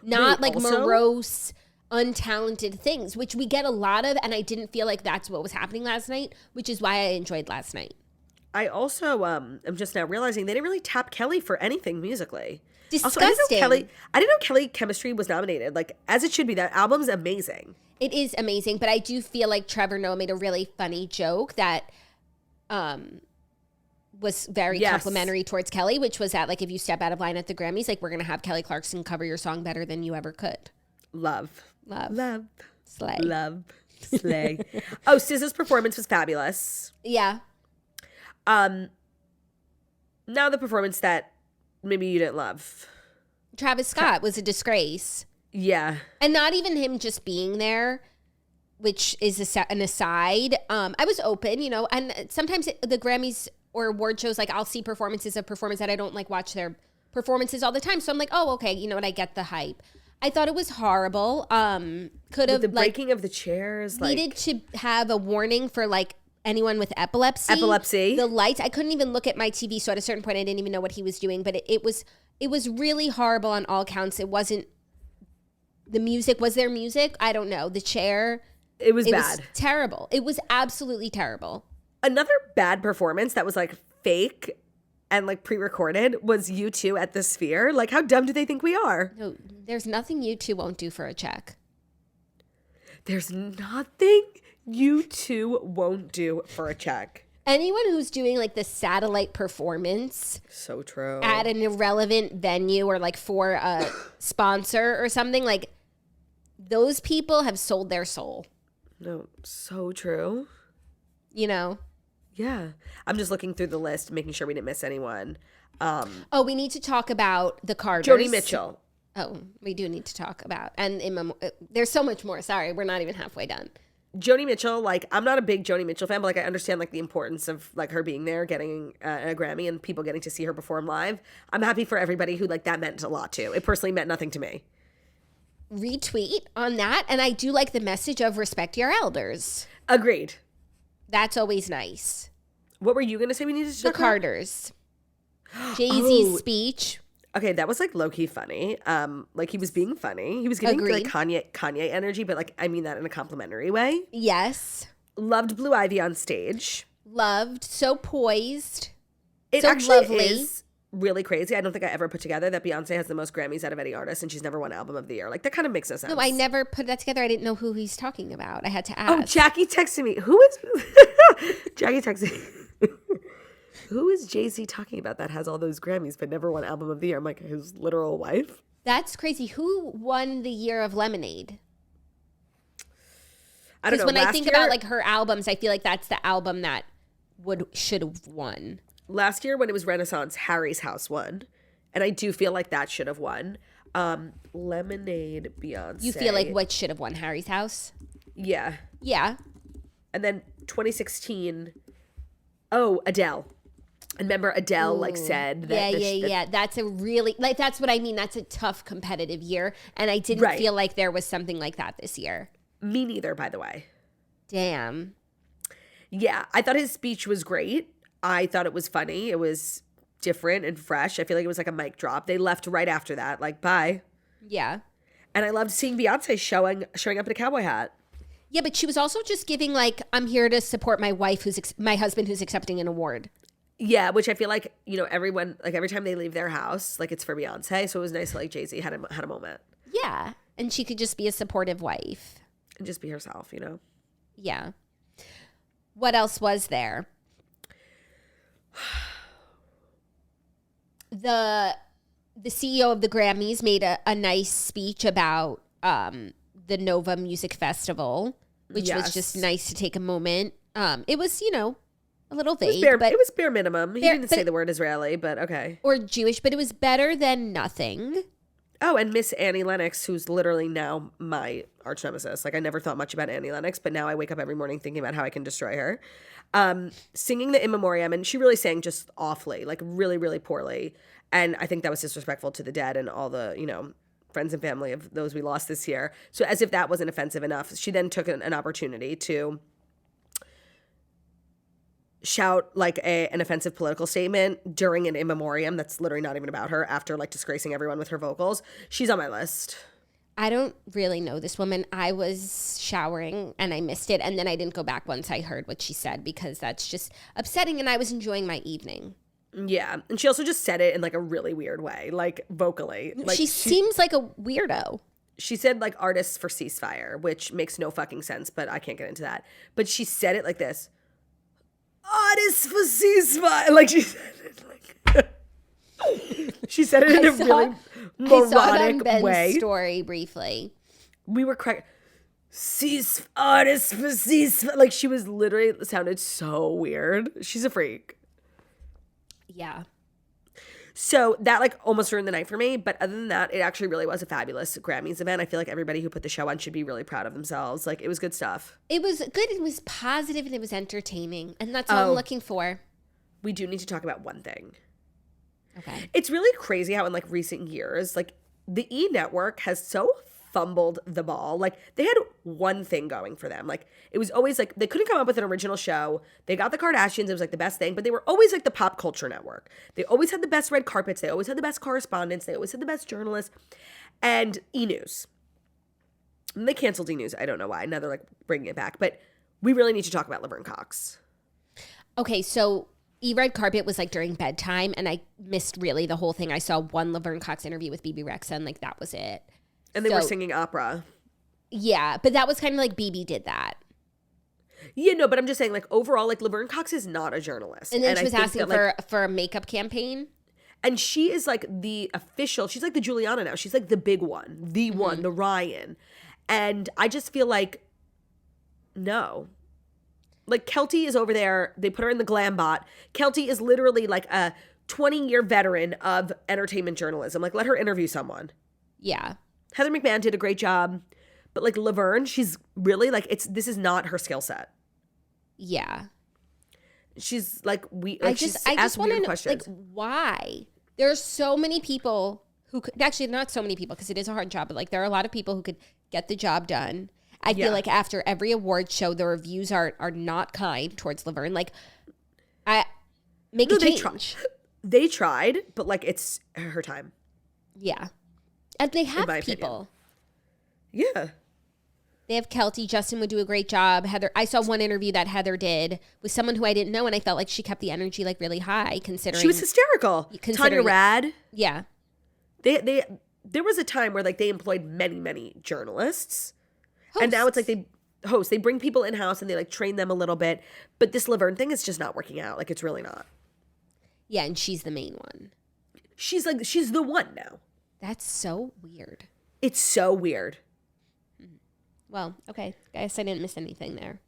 Not morose, untalented things, which we get a lot of, and I didn't feel like that's what was happening last night, which is why I enjoyed last night. I also am just now realizing they didn't really tap Kelly for anything musically. Disgusting. Also, I didn't know Kelly Chemistry was nominated, as it should be. That album's amazing. It is amazing, but I do feel like Trevor Noah made a really funny joke that was very complimentary towards Kelly, which was that if you step out of line at the Grammys, we're going to have Kelly Clarkson cover your song better than you ever could. Love. Slay. Love. Slay. Oh, SZA's performance was fabulous. Yeah. Now the performance that maybe you didn't love. Travis Scott was a disgrace. Yeah. And not even him just being there, which is an aside. I was open, and sometimes the Grammys or award shows, I'll see performances of performers that I don't watch their performances all the time. So I'm like, oh, okay, you know what? I get the hype. I thought it was horrible. Could have the breaking of the chairs. Needed to have a warning for anyone with epilepsy. The lights. I couldn't even look at my TV. So at a certain point, I didn't even know what he was doing. But it was really horrible on all counts. It wasn't the music. Was there music? I don't know. The chair. It was bad. Was terrible. It was absolutely terrible. Another bad performance that was fake and pre-recorded was U2 at the Sphere. How dumb do they think we are? No, there's nothing U2 won't do for a check. There's nothing U2 won't do for a check. Anyone who's doing the satellite performance. So true. At an irrelevant venue or for a sponsor or something, those people have sold their soul. No, so true. Yeah. I'm just looking through the list, making sure we didn't miss anyone. We need to talk about the Carters. Joni Mitchell. Oh, we do need to talk about. And there's so much more. Sorry, we're not even halfway done. Joni Mitchell, I'm not a big Joni Mitchell fan, but I understand the importance of her being there, getting a Grammy, and people getting to see her perform live. I'm happy for everybody who that meant a lot to. It personally meant nothing to me. Retweet on that, and I do like the message of respect your elders. Agreed. That's always nice. What were you going to say we needed to talk about? The Carters. Jay-Z's speech. Okay, that was low-key funny. He was being funny. He was giving Kanye energy, but I mean that in a complimentary way. Yes. Loved Blue Ivy on stage. Loved. So poised. It so actually lovely. Is really crazy. I don't think I ever put together that Beyonce has the most Grammys out of any artist, and she's never won Album of the Year. That kind of makes no sense. No, I never put that together. I didn't know who he's talking about. I had to ask. Oh, Jackie texted me. Who is Jackie texted me? Who is Jay-Z talking about that has all those Grammys but never won Album of the Year? I'm like, his literal wife? That's crazy. Who won the year of Lemonade? I don't know. Because when I Last think year- about like her albums, I feel like that's the album that should have won. Last year when it was Renaissance, Harry's House won. And I do feel like that should have won. Lemonade, Beyonce. You feel like what should have won? Harry's House? Yeah. Yeah. And then 2016, Adele. And remember Adele said that. Yeah. That's a really, like, that's what I mean. That's a tough competitive year. And I didn't feel like there was something like that this year. Me neither, by the way. Damn. Yeah, I thought his speech was great. I thought it was funny. It was different and fresh. I feel like it was like a mic drop. They left right after that, like, bye. Yeah. And I loved seeing Beyonce showing up in a cowboy hat. Yeah, but she was also just giving like, I'm here to support my wife, my husband who's accepting an award. Yeah, which I feel like, everyone, like every time they leave their house, like it's for Beyonce. So it was nice that like Jay-Z had a moment. Yeah. And she could just be a supportive wife. And just be herself, Yeah. What else was there? The CEO of the Grammys made a nice speech about the Nova Music Festival, which was just nice to take a moment. It was, a little vague. It was bare minimum. He didn't say the word Israeli, but okay. Or Jewish, but it was better than nothing. Oh, and Miss Annie Lennox, who's literally now my arch nemesis. Like, I never thought much about Annie Lennox, but now I wake up every morning thinking about how I can destroy her. Singing the In Memoriam, and she really sang just awfully, like really, really poorly. And I think that was disrespectful to the dead and all the, friends and family of those we lost this year. So as if that wasn't offensive enough, she then took an opportunity to shout like an offensive political statement during an In Memoriam that's literally not even about her after like disgracing everyone with her vocals. She's on my list. I don't really know this woman. I was showering and I missed it. And then I didn't go back once I heard what she said because that's just upsetting. And I was enjoying my evening. Yeah. And she also just said it in like a really weird way, like vocally. Like she seems like a weirdo. She said like artists for ceasefire, which makes no fucking sense, but I can't get into that. But she said it like this. Artists for ceasefire. Like she said it like she said it in a really moronic way. Story briefly. We were crying. Artists for ceasefire. Like she was literally sounded so weird. She's a freak. Yeah. So that like almost ruined the night for me. But other than that, it actually really was a fabulous Grammys event. I feel like everybody who put the show on should be really proud of themselves. Like it was good stuff. It was good. It was positive and it was entertaining. And that's all I'm looking for. We do need to talk about one thing. Okay. It's really crazy how in like recent years, like the E! Network has so fumbled the ball. Like they had one thing going for them. Like it was always like they couldn't come up with an original show. They got the Kardashians. It was like the best thing, but they were always like the pop culture network. They always had the best red carpets. They always had the best correspondents. They always had the best journalists and E! News. And they canceled E! News. I don't know why. Now they're like bringing it back, but we really need to talk about Laverne Cox. Okay. So Red Carpet was like during bedtime and I missed really the whole thing. I saw one Laverne Cox interview with BB Rexa and like that was it. And they were singing opera. Yeah, but that was kind of like BB did that. Yeah, no, but I'm just saying like overall, like Laverne Cox is not a journalist. And then she was asking that, like, for a makeup campaign. And she is like the official, she's like the Juliana now. She's like the big one, the one, the Ryan. And I just feel like, no. Like Kelty is over there. They put her in the glam bot. Kelty is literally like a 20-year veteran of entertainment journalism. Like let her interview someone. Yeah. Heather McMahon did a great job. But like Laverne, she's really like, this is not her skill set. Yeah. She's like, I just want to know, like, why? There are so many people who could, actually not so many people because it is a hard job, but like there are a lot of people who could get the job done. I feel like after every award show, the reviews are not kind towards Laverne. Like, a change. They tried, but like it's her time. Yeah. And they have people. Yeah. They have Kelty. Justin would do a great job. Heather. I saw one interview that Heather did with someone who I didn't know, and I felt like she kept the energy like really high, considering she was hysterical. Tanya Rad. Yeah. There was a time where like they employed many journalists, hosts. And now it's like they bring people in house and they like train them a little bit. But this Laverne thing is just not working out. Like it's really not. Yeah, and she's the main one. She's the one now. That's so weird. It's so weird. Well, okay. I guess I didn't miss anything there.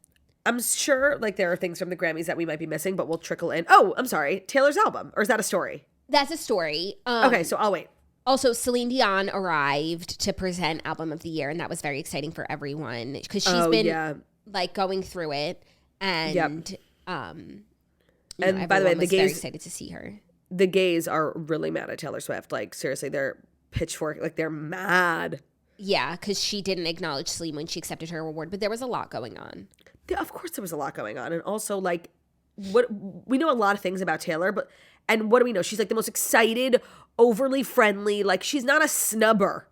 I'm sure like there are things from the Grammys that we might be missing, but we'll trickle in. Oh, I'm sorry. Taylor's album. Or is that a story? That's a story. Okay, so I'll wait. Also, Celine Dion arrived to present Album of the Year, and that was very exciting for everyone because she's been like going through it, and and by the way, the gays very excited to see her. The gays are really mad at Taylor Swift. Like seriously, they're pitchfork. Like they're mad. Yeah, because she didn't acknowledge Celine when she accepted her award, but there was a lot going on. Yeah, of course, there was a lot going on, and also like, what we know a lot of things about Taylor, and what do we know? She's like the most excited, overly friendly. Like she's not a snubber.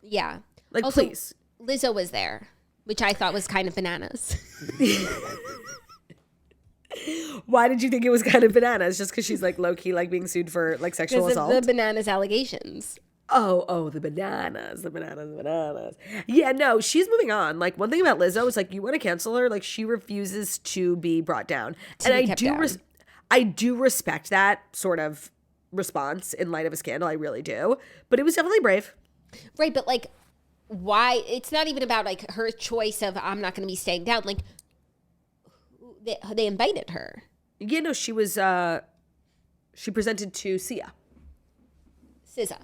Yeah. Like also, please. Lizzo was there, which I thought was kind of bananas. Why did you think it was kind of bananas? Just because she's like low key like being sued for like sexual assault? The bananas allegations. Oh, the bananas. Yeah, no, she's moving on. Like one thing about Lizzo is like you want to cancel her, like she refuses to be brought down. And I do respect that sort of response in light of a scandal. I really do. But it was definitely brave. Right, but like why it's not even about like her choice of I'm not going to be staying down. Like they invited her. Yeah, no, she was she presented to Sia. SZA.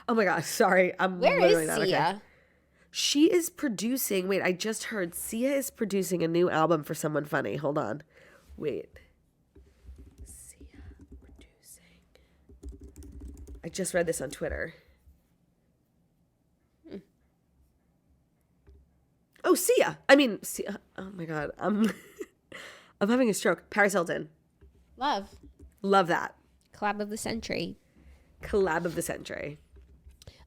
Oh my gosh, sorry. Where is Sia? Okay. She is producing. Wait, I just heard Sia is producing a new album for someone funny. Hold on. Wait. Sia producing. I just read this on Twitter. Oh, Sia. I mean, Sia. Oh my God. I'm having a stroke. Paris Hilton. Love that. Collab of the century.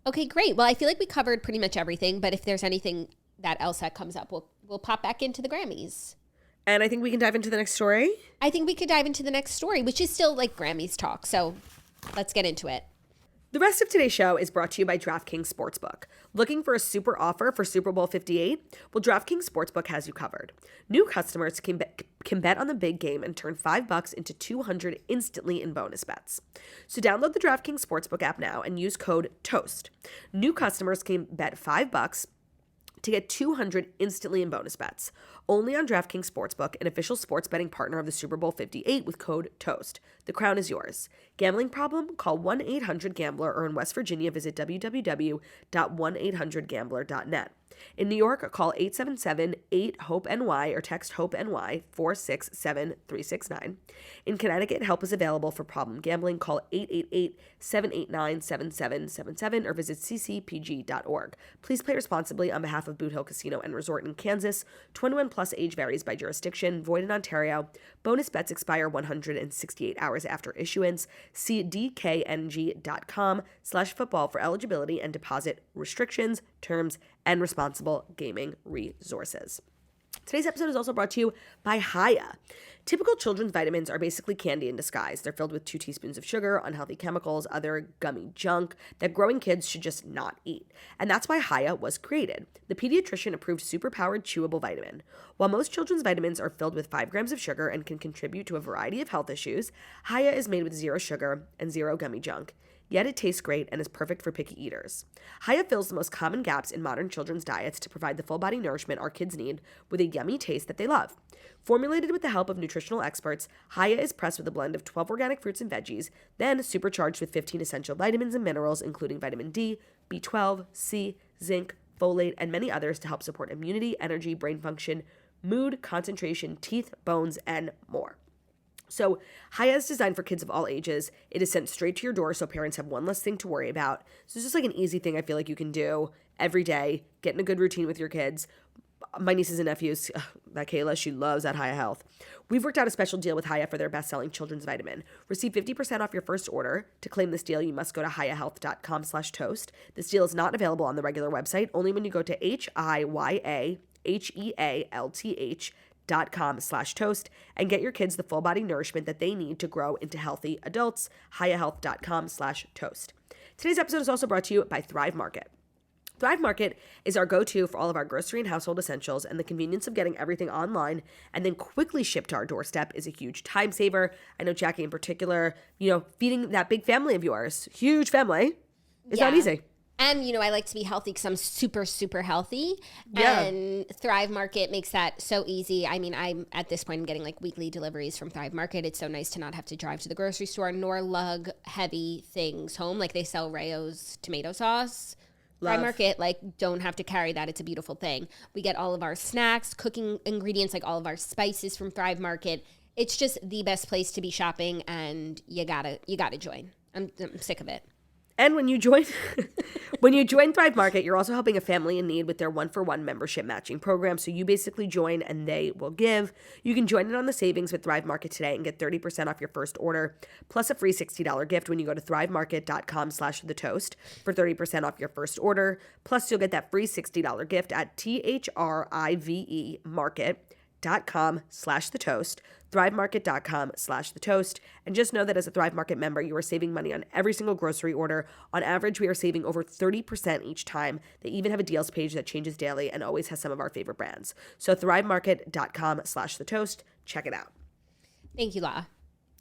Okay, great. Well, I feel like we covered pretty much everything, but if there's anything else that comes up, we'll pop back into the Grammys. And I think we can dive into the next story. I think we could dive into the next story, which is still like Grammys talk. So let's get into it. The rest of today's show is brought to you by DraftKings Sportsbook. Looking for a super offer for Super Bowl 58? Well, DraftKings Sportsbook has you covered. New customers can bet on the big game and turn $5 into $200 instantly in bonus bets. So download the DraftKings Sportsbook app now and use code TOAST. New customers can bet $5 to get $200 instantly in bonus bets. Only on DraftKings Sportsbook, an official sports betting partner of the Super Bowl 58 with code TOAST. The crown is yours. Gambling problem? Call 1-800-GAMBLER or in West Virginia, visit www.1800gambler.net. In New York, call 877-8-HOPE-NY or text HOPE-NY 467-369. In Connecticut, help is available for problem gambling. Call 888-789-7777 or visit ccpg.org. Please play responsibly on behalf of Boot Hill Casino and Resort in Kansas. 21 plus age varies by jurisdiction. Void in Ontario. Bonus bets expire 168 hours after issuance. See dkng.com/football for eligibility and deposit restrictions, terms, and responsible gaming resources. Today's episode is also brought to you by RHOA. Typical children's vitamins are basically candy in disguise. They're filled with 2 teaspoons of sugar, unhealthy chemicals, other gummy junk that growing kids should just not eat. And that's why RHOA was created, the pediatrician-approved superpowered chewable vitamin. While most children's vitamins are filled with 5 grams of sugar and can contribute to a variety of health issues, RHOA is made with 0 sugar and 0 gummy junk. Yet it tastes great and is perfect for picky eaters. RHOA fills the most common gaps in modern children's diets to provide the full-body nourishment our kids need with a yummy taste that they love. Formulated with the help of nutritional experts, RHOA is pressed with a blend of 12 organic fruits and veggies, then supercharged with 15 essential vitamins and minerals, including vitamin D, B12, C, zinc, folate, and many others to help support immunity, energy, brain function, mood, concentration, teeth, bones, and more. So RHOA is designed for kids of all ages. It is sent straight to your door so parents have one less thing to worry about. So it's just like an easy thing I feel like you can do every day, get in a good routine with your kids. My nieces and nephews, that Kayla, she loves that RHOA Health. We've worked out a special deal with RHOA for their best-selling children's vitamin. Receive 50% off your first order. To claim this deal, you must go to RHOAhealth.com/toast. This deal is not available on the regular website, only when you go to HIYAHEALTH.com/toast and get your kids the full body nourishment that they need to grow into healthy adults. HIYAhealth.com/toast. Today's episode is also brought to you by Thrive Market. Thrive Market is our go-to for all of our grocery and household essentials, and the convenience of getting everything online and then quickly shipped to our doorstep is a huge time saver. I know Jackie in particular, feeding that big family of yours, huge family, is not easy. And, I like to be healthy because I'm super, super healthy. Yeah. And Thrive Market makes that so easy. I mean, I'm at this point, I'm getting like weekly deliveries from Thrive Market. It's so nice to not have to drive to the grocery store nor lug heavy things home. Like they sell RHOA's tomato sauce. Love. Thrive Market, don't have to carry that. It's a beautiful thing. We get all of our snacks, cooking ingredients, like all of our spices from Thrive Market. It's just the best place to be shopping, and you gotta join. I'm sick of it. And when you join Thrive Market, you're also helping a family in need with their 1-for-1 membership matching program. So you basically join and they will give. You can join in on the savings with Thrive Market today and get 30% off your first order, plus a free $60 gift when you go to thrivemarket.com/thetoast for 30% off your first order. Plus you'll get that free $60 gift at THRIVE market.com/thetoast, thrivemarket.com/thetoast. And just know that as a Thrive Market member, you are saving money on every single grocery order. On average, we are saving over 30% each time. They even have a deals page that changes daily and always has some of our favorite brands. So thrivemarket.com/thetoast. Check it out. Thank you, La.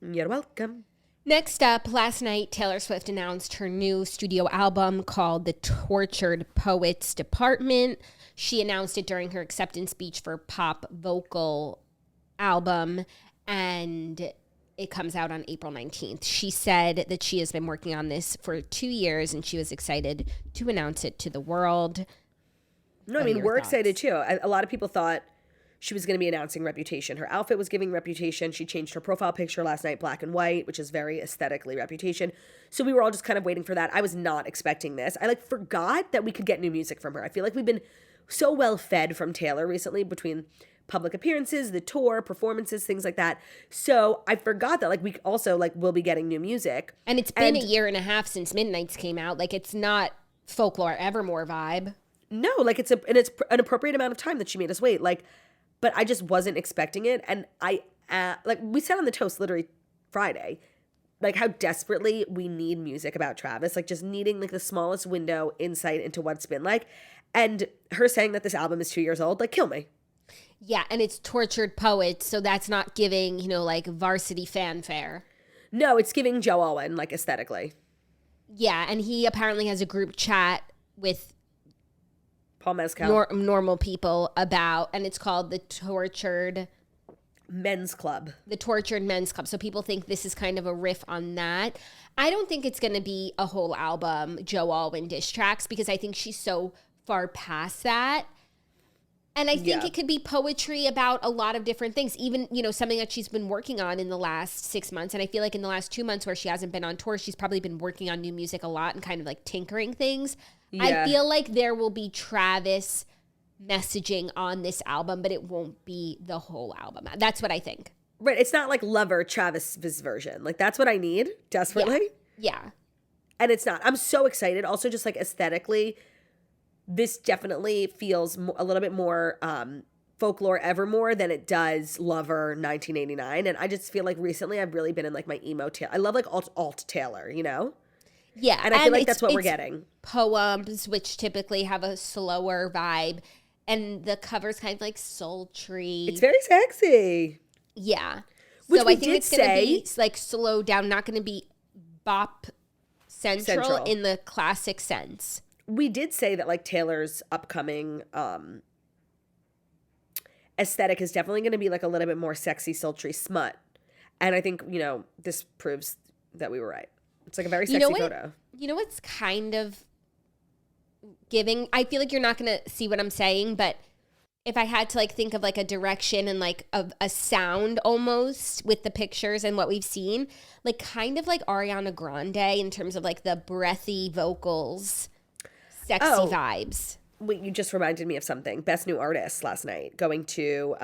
You're welcome. Next up, last night, Taylor Swift announced her new studio album called The Tortured Poets Department. She announced it during her acceptance speech for Pop Vocal album, and it comes out on April 19th. She said that she has been working on this for 2 years, and she was excited to announce it to the world. No, I mean, we're excited too. A lot of people thought she was going to be announcing Reputation. Her outfit was giving Reputation. She changed her profile picture last night, black and white, which is very aesthetically Reputation. So we were all just kind of waiting for that. I was not expecting this. I forgot that we could get new music from her. I feel like we've been so well fed from Taylor recently between public appearances, the tour, performances, things like that. So I forgot that we also will be getting new music. And it's been a year and a half since Midnights came out. It's not Folklore Evermore vibe. No, it's an appropriate amount of time that she made us wait. But I just wasn't expecting it. And we said on the toast literally Friday, how desperately we need music about Travis, just needing the smallest window insight into what it's been like. And her saying that this album is 2 years old, kill me. Yeah, and it's Tortured Poets, so that's not giving, varsity fanfare. No, it's giving Joe Alwyn, aesthetically. Yeah, and he apparently has a group chat with Paul Mescal. Normal people about, and it's called The Tortured Men's Club. The Tortured Men's Club. So people think this is kind of a riff on that. I don't think it's going to be a whole album, Joe Alwyn diss tracks, because I think she's so far past that. And I think it could be poetry about a lot of different things, even, something that she's been working on in the last 6 months. And I feel like in the last 2 months where she hasn't been on tour, she's probably been working on new music a lot and kind of tinkering things. Yeah. I feel like there will be Travis messaging on this album, but it won't be the whole album. That's what I think. Right. It's not Lover, Travis's version. That's what I need desperately. Yeah. And it's not. I'm so excited. Also, just aesthetically, this definitely feels a little bit more Folklore Evermore than it does Lover 1989. And I just feel recently I've really been in my emo Taylor. I love alt Taylor, Yeah. And I feel that's what we're getting. Poems, which typically have a slower vibe. And the cover's kind of sultry. It's very sexy. Yeah. Which so I think it's going to be slowed down, not going to be bop central in the classic sense. We did say that Taylor's upcoming aesthetic is definitely going to be a little bit more sexy, sultry smut. And I think, this proves that we were right. It's a very sexy photo. You know what's kind of giving? I feel like you're not going to see what I'm saying, but if I had to think of a direction and a sound almost with the pictures and what we've seen, kind of Ariana Grande in terms of the breathy vocals. Sexy vibes. Wait, you just reminded me of something. Best New Artist last night, going to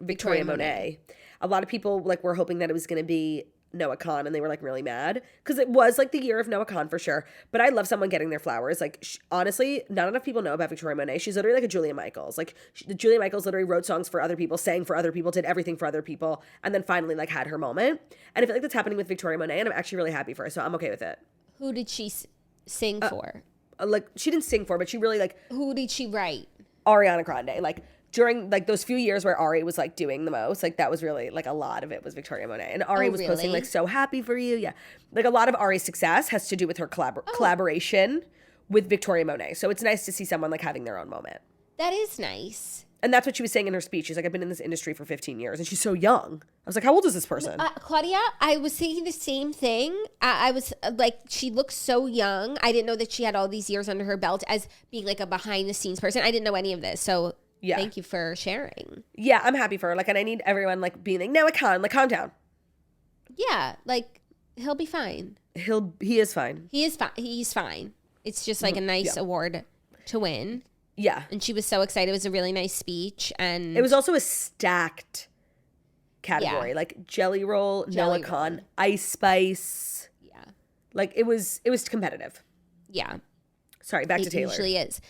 Victoria Monet. A lot of people were hoping that it was going to be Noah Kahan, and they were really mad because it was the year of Noah Kahan for sure. But I love someone getting their flowers. Honestly, not enough people know about Victoria Monet. She's literally a Julia Michaels. Julia Michaels literally wrote songs for other people, sang for other people, did everything for other people, and then finally had her moment. And I feel that's happening with Victoria Monet, and I'm actually really happy for her. So I'm okay with it. Who did she sing for? like she didn't sing for, but she really like Who did she write? Ariana Grande. Like during like those few years where Ari was like doing the most, like that was really like a lot of it was Victoria Monet. And Ari was posting like so happy for you. Yeah. Like a lot of Ari's success has to do with her collaboration with Victoria Monet. So it's nice to see someone like having their own moment. That is nice. And that's what she was saying in her speech. She's like, I've been in this industry for 15 years. And she's so young. I was like, how old is this person? Claudia, I was thinking the same thing. I was like, she looks so young. I didn't know that she had all these years under her belt as being like a behind the scenes person. I didn't know any of this. So thank you for sharing. Yeah, I'm happy for her. Like, and I need everyone like being like, no, I can't. Like, calm down. Yeah, like he'll be fine. He is fine. He is fine. He's fine. It's just like a nice award to win. Yeah. And she was so excited. It was a really nice speech. And it was also a stacked category. Like Jelly Roll, Noah Khan, Ice Spice. Yeah. Like it was competitive. Yeah. Sorry, back to Taylor. It usually is.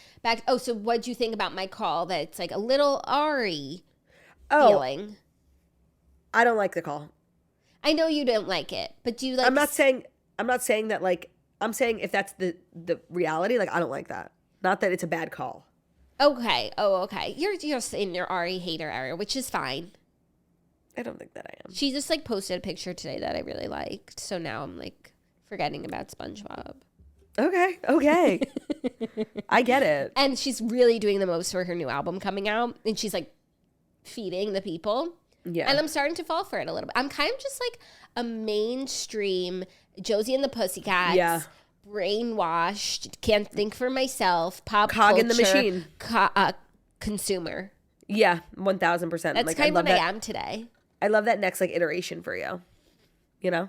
So what'd you think about my call that it's like a little Ari feeling? I don't like the call. I know you don't like it, but do you like... I'm not saying that like, I'm saying if that's the reality, like I don't like that. Not that it's a bad call. Okay. Oh, okay. You're just in your Ari hater area, which is fine. I don't think that I am. She just like posted a picture today that I really liked. So now I'm like forgetting about SpongeBob. Okay. I get it. And she's really doing the most for her new album coming out. And she's like feeding the people. Yeah. And I'm starting to fall for it a little bit. I'm kind of just like a mainstream Josie and the Pussycats. Yeah. Brainwashed, can't think for myself, pop cog culture, in the machine, consumer. Yeah, 1000%. That's like, kind of what I am today. I love that next like iteration for you. You know?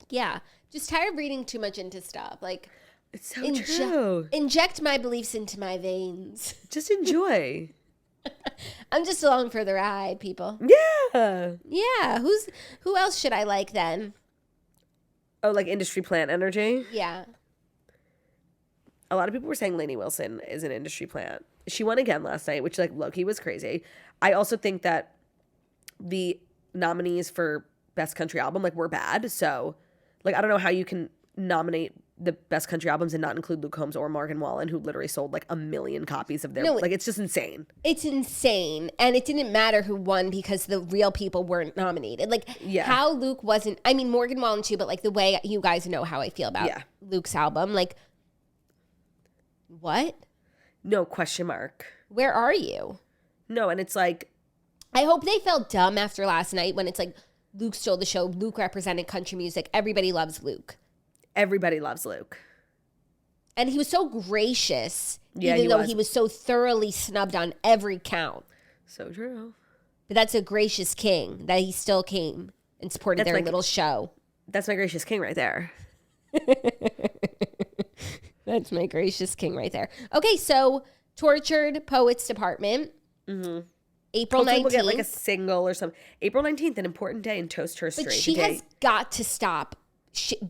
Yeah, just tired of reading too much into stuff. Like it's so true. Inject my beliefs into my veins. Just enjoy. I'm just along for the ride, people. Yeah. Yeah. Who else should I like then? Oh, like industry plant energy? Yeah. A lot of people were saying Lainey Wilson is an industry plant. She won again last night, which like low-key was crazy. I also think that the nominees for Best Country Album like were bad. So like I don't know how you can nominate the Best Country Albums and not include Luke Combs or Morgan Wallen, who literally sold like 1 million copies of their like it's just insane. It's insane. And it didn't matter who won because the real people weren't nominated. Like how Luke wasn't, I mean Morgan Wallen too, but like the way you guys know how I feel about Luke's album. Like what? No, question mark. Where are you? No, and it's like I hope they felt dumb after last night when it's like Luke stole the show, Luke represented country music. Everybody loves Luke. Everybody loves Luke. And he was so gracious, even though he was so thoroughly snubbed on every count. So true. But that's a gracious king that he still came and supported their little show. That's my gracious king right there. That's my gracious king right there. Okay, so Tortured Poets Department. Mm-hmm. April 19th. We'll get like a single or something. April 19th, an important day in toast her history. But she has got to stop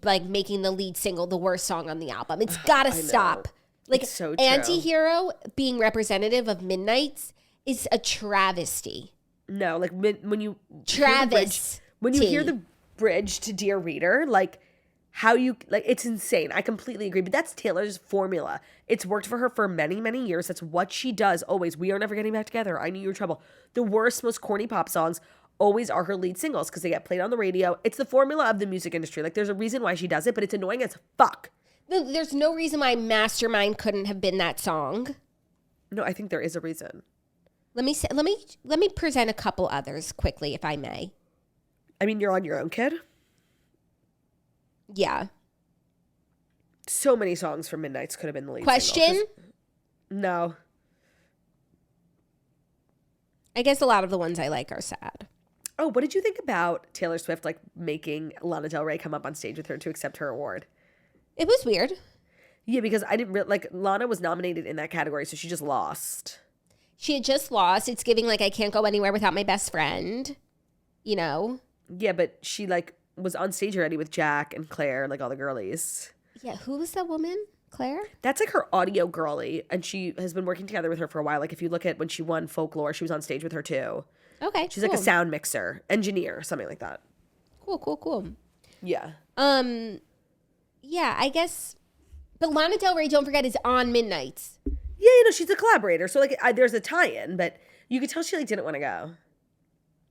like making the lead single the worst song on the album. It's got to stop. Like it's so true. Anti-Hero being representative of Midnight's is a travesty. No, like when you hear the bridge to Dear Reader, like how you like it's insane. I completely agree. But that's Taylor's formula. It's worked for her for many, many years. That's what she does always. We are never getting back together. I knew you were trouble. The worst, most corny pop songs always are her lead singles because they get played on the radio. It's the formula of the music industry. Like there's a reason why she does it, but it's annoying as fuck. There's no reason why Mastermind couldn't have been that song. No, I think there is a reason. Let me present a couple others quickly, if I may. I mean, You're on Your Own, Kid. Yeah. So many songs from Midnight's could have been the lead Question? single. No. I guess a lot of the ones I like are sad. Oh, what did you think about Taylor Swift like making Lana Del Rey come up on stage with her to accept her award? It was weird. Yeah, because I didn't like Lana was nominated in that category, so she just lost. She had just lost. It's giving like I can't go anywhere without my best friend. You know? Yeah, but she like was on stage already with Jack and Claire, like all the girlies. Yeah, who was that woman? Claire? That's like her audio girly, and she has been working together with her for a while. Like if you look at when she won Folklore, she was on stage with her too. Okay, she's like a sound mixer, engineer, something like that. Cool. Yeah. Yeah, I guess But Lana Del Rey, don't forget, is on Midnights. Yeah, she's a collaborator. So, like, there's a tie-in, but you could tell she, like, didn't want to go.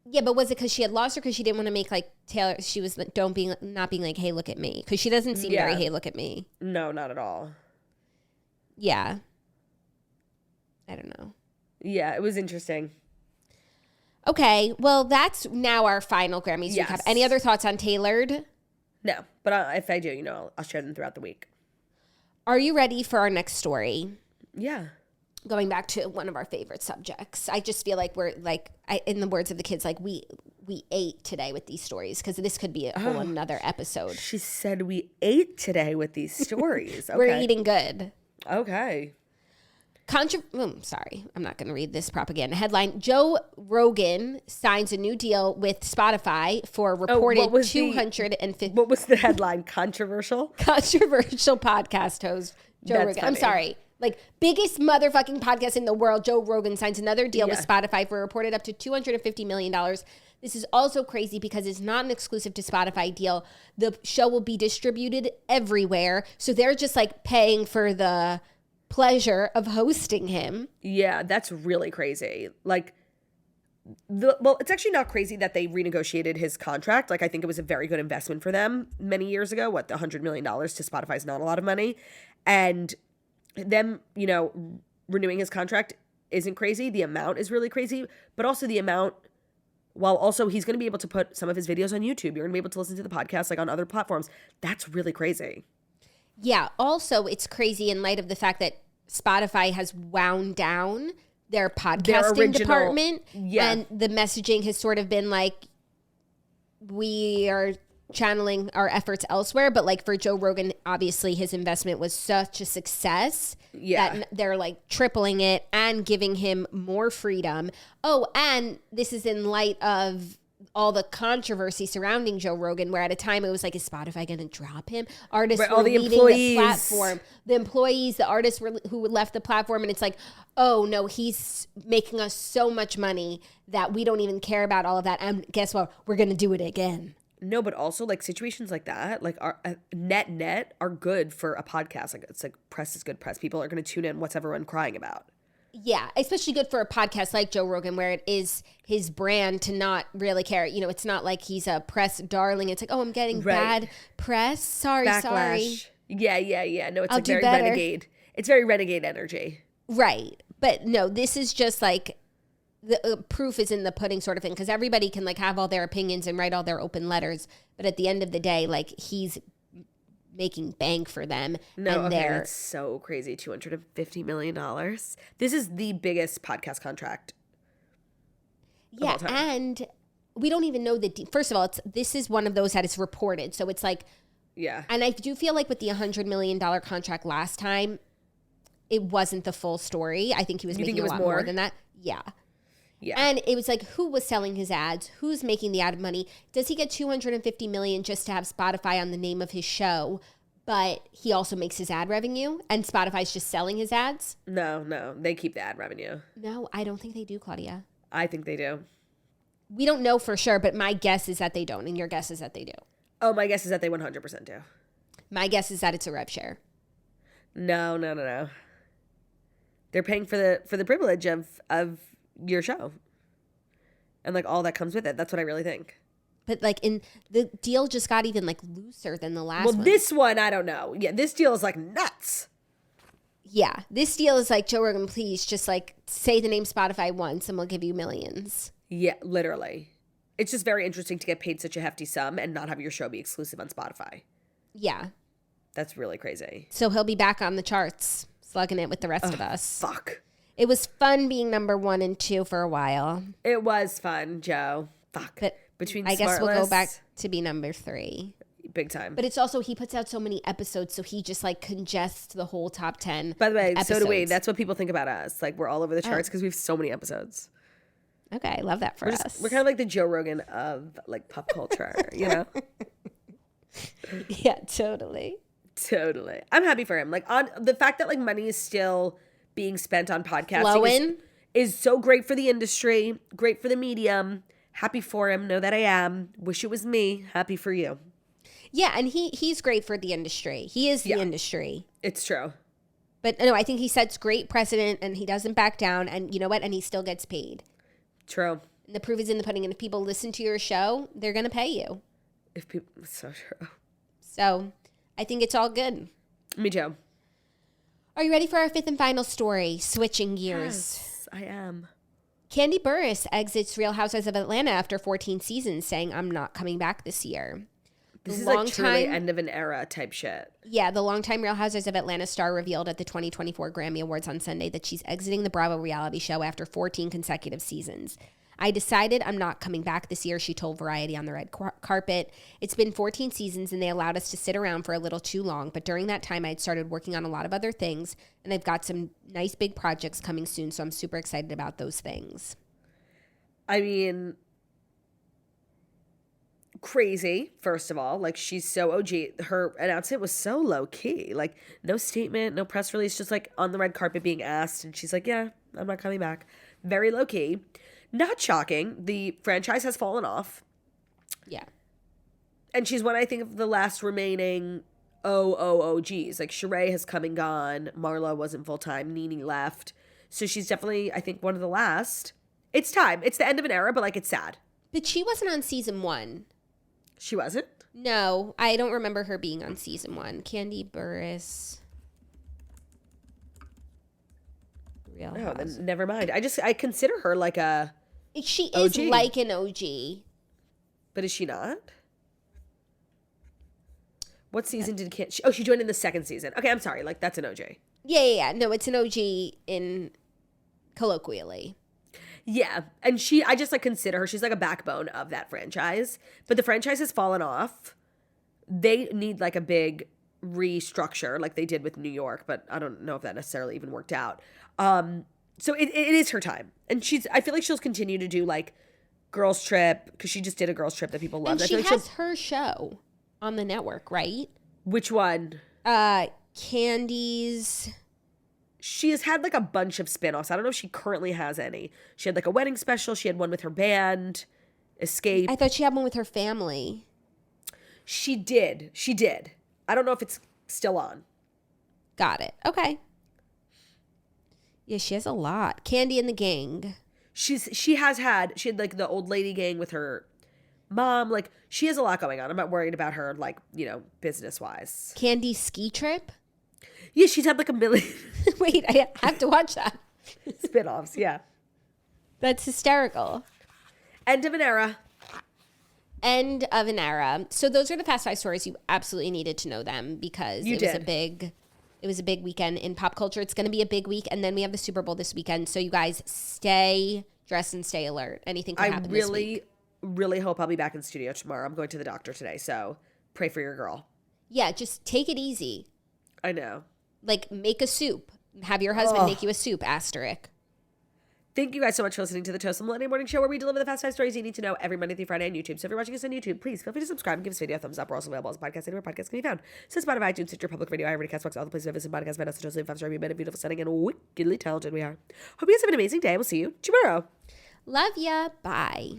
Yeah, but was it because she had lost or because she didn't want to make, like, Taylor, she was like, not being like, hey, look at me. Because she doesn't seem very, hey, look at me. No, not at all. Yeah. I don't know. Yeah, it was interesting. Okay, well, that's now our final Grammys recap. Any other thoughts on Tailored? No, but if I do, I'll share them throughout the week. Are you ready for our next story? Yeah. Going back to one of our favorite subjects. I just feel like we're like, in the words of the kids, like we ate today with these stories because this could be a whole another episode. She said we ate today with these stories. Okay. We're eating good. Okay. Sorry, I'm not going to read this propaganda headline. Joe Rogan signs a new deal with Spotify for reported 250. What was the headline? Controversial? Controversial podcast host Joe Rogan. Funny. I'm sorry. Like, biggest motherfucking podcast in the world, Joe Rogan signs another deal with Spotify for reported up to $250 million. This is also crazy because it's not an exclusive to Spotify deal. The show will be distributed everywhere. So they're just like paying for the pleasure of hosting him. Yeah, that's really crazy. Like, it's actually not crazy that they renegotiated his contract. Like, I think it was a very good investment for them many years ago. The $100 million to Spotify is not a lot of money. And them, renewing his contract isn't crazy. The amount is really crazy. But also the amount, while also he's going to be able to put some of his videos on YouTube. You're going to be able to listen to the podcast, like, on other platforms. That's really crazy. Yeah. Also, it's crazy in light of the fact that Spotify has wound down their podcasting department. Yeah. And the messaging has sort of been like, we are channeling our efforts elsewhere. But like for Joe Rogan, obviously his investment was such a success that they're like tripling it and giving him more freedom. Oh, and this is in light of all the controversy surrounding Joe Rogan, where at a time it was like, is Spotify going to drop him? Artists were leaving the platform. The employees, the artists who left the platform, and it's like, oh no, he's making us so much money that we don't even care about all of that. And guess what? We're going to do it again. No, but also like situations like that, like are net are good for a podcast. Like it's like press is good press. People are going to tune in. What's everyone crying about? Yeah, especially good for a podcast like Joe Rogan, where it is his brand to not really care. It's not like he's a press darling. It's like, oh, I'm getting bad press. Sorry. Yeah. No, it's like very renegade. It's very renegade energy. Right. But no, this is just like the proof is in the pudding sort of thing, because everybody can like have all their opinions and write all their open letters. But at the end of the day, like he's making bank for them. No, and okay, that's so crazy. $250 million. This is the biggest podcast contract. Yeah, and we don't even know first of all, this is one of those that is reported. So it's like, yeah. And I do feel like with the $100 million contract last time, it wasn't the full story. I think he was making a lot more than that. Yeah. Yeah. And it was like, who was selling his ads? Who's making the ad money? Does he get $250 million just to have Spotify on the name of his show, but he also makes his ad revenue and Spotify's just selling his ads? No. They keep the ad revenue. No, I don't think they do, Claudia. I think they do. We don't know for sure, but my guess is that they don't, and your guess is that they do. Oh, my guess is that they 100% do. My guess is that it's a rev share. No. They're paying for the privilege of your show and like all that comes with it. That's what I really think. But like in the deal just got even like looser than the last one. Well, this one, I don't know. Yeah, this deal is like nuts. Yeah, this deal is like, Joe Rogan, please just like say the name Spotify once and we'll give you millions. Yeah, literally. It's just very interesting to get paid such a hefty sum and not have your show be exclusive on Spotify. Yeah. That's really crazy. So he'll be back on the charts, slugging it with the rest of us. Fuck. It was fun being number 1 and 2 for a while. It was fun, Joe. Fuck. But I guess we'll go back to be number 3. Big time. But it's also, he puts out so many episodes, so he just like congests the whole top 10. By the way, episodes. So do we. That's what people think about us. Like we're all over the charts because we have so many episodes. Okay, I love that for us. We're kind of like the Joe Rogan of like pop culture, you know? Yeah, totally. I'm happy for him. Like on the fact that like money is still being spent on podcasting is so great for the industry, great for the medium. Happy for him. Know that I am. Wish it was me. Happy for you. Yeah, and he's great for the industry. He is the industry. It's true. But no, I think he sets great precedent and he doesn't back down. And you know what? And he still gets paid. True. And the proof is in the pudding. And if people listen to your show, they're going to pay you. It's so true. So I think it's all good. Me too. Are you ready for our fifth and final story? Switching gears. Yes, I am. Kandi Buress exits Real Housewives of Atlanta after 14 seasons, saying, I'm not coming back this year. This is like truly end of an era type shit. Yeah, the longtime Real Housewives of Atlanta star revealed at the 2024 Grammy Awards on Sunday that she's exiting the Bravo reality show after 14 consecutive seasons. I decided I'm not coming back this year, she told Variety on the red carpet. It's been 14 seasons and they allowed us to sit around for a little too long, but during that time I had started working on a lot of other things and I've got some nice big projects coming soon, so I'm super excited about those things. I mean, crazy, first of all. Like, she's so OG. Her announcement was so low key. Like, no statement, no press release, just like on the red carpet being asked. And she's like, yeah, I'm not coming back. Very low key. Not shocking. The franchise has fallen off. Yeah. And she's one, I think, of the last remaining OGs. Like, Sheree has come and gone. Marla wasn't full-time. Nene left. So she's definitely, I think, one of the last. It's time. It's the end of an era, but, like, it's sad. But she wasn't on season 1. She wasn't? No, I don't remember her being on season 1. Kandi Buress. Real No, House. then never mind. I consider her like a She is OG. like an OG. But is she not? What season did she joined in the second season. Okay, I'm sorry. Like, that's an OG. Yeah. No, it's an OG in colloquially. Yeah, and I just like consider her, she's like a backbone of that franchise. But the franchise has fallen off. They need like a big restructure like they did with New York, but I don't know if that necessarily even worked out. So it is her time. And I feel like she'll continue to do like Girls Trip, because she just did a Girls Trip that people loved. And she like has her show on the network, right? Which one? Kandi's. She has had like a bunch of spinoffs. I don't know if she currently has any. She had like a wedding special. She had one with her band, Escape. I thought she had one with her family. She did. I don't know if it's still on. Got it. Okay. Yeah, she has a lot. Kandi and the Gang. She had like the old lady gang with her mom. Like, she has a lot going on. I'm not worried about her, like, you know, business wise. Kandi's ski trip. Yeah, she's had like a million. Wait, I have to watch that. Spinoffs, yeah. That's hysterical. End of an era. End of an era. So those are the Fast 5 stories. You absolutely needed to know them because it was a big weekend in pop culture. It's going to be a big week, and then we have the Super Bowl this weekend. So you guys stay dressed and stay alert. Anything can happen this week. I really hope I'll be back in studio tomorrow. I'm going to the doctor today, so pray for your girl. Yeah, just take it easy. I know. Like, make a soup. Have your husband make you a soup, asterisk. Thank you guys so much for listening to the Toast Millennium Morning Show, where we deliver the Fast 5 stories you need to know every Monday through Friday on YouTube. So if you're watching us on YouTube, please feel free to subscribe and give this video a thumbs up. We're also available as a podcast anywhere podcasts can be found. So Spotify, iTunes, Stitcher, Public Radio, iHeartRadio, Castbox, all the places I visit podcasts, find us the Toast Millennium 5-star review, beautiful setting, and wickedly talented we are. Hope you guys have an amazing day. We'll see you tomorrow. Love ya. Bye.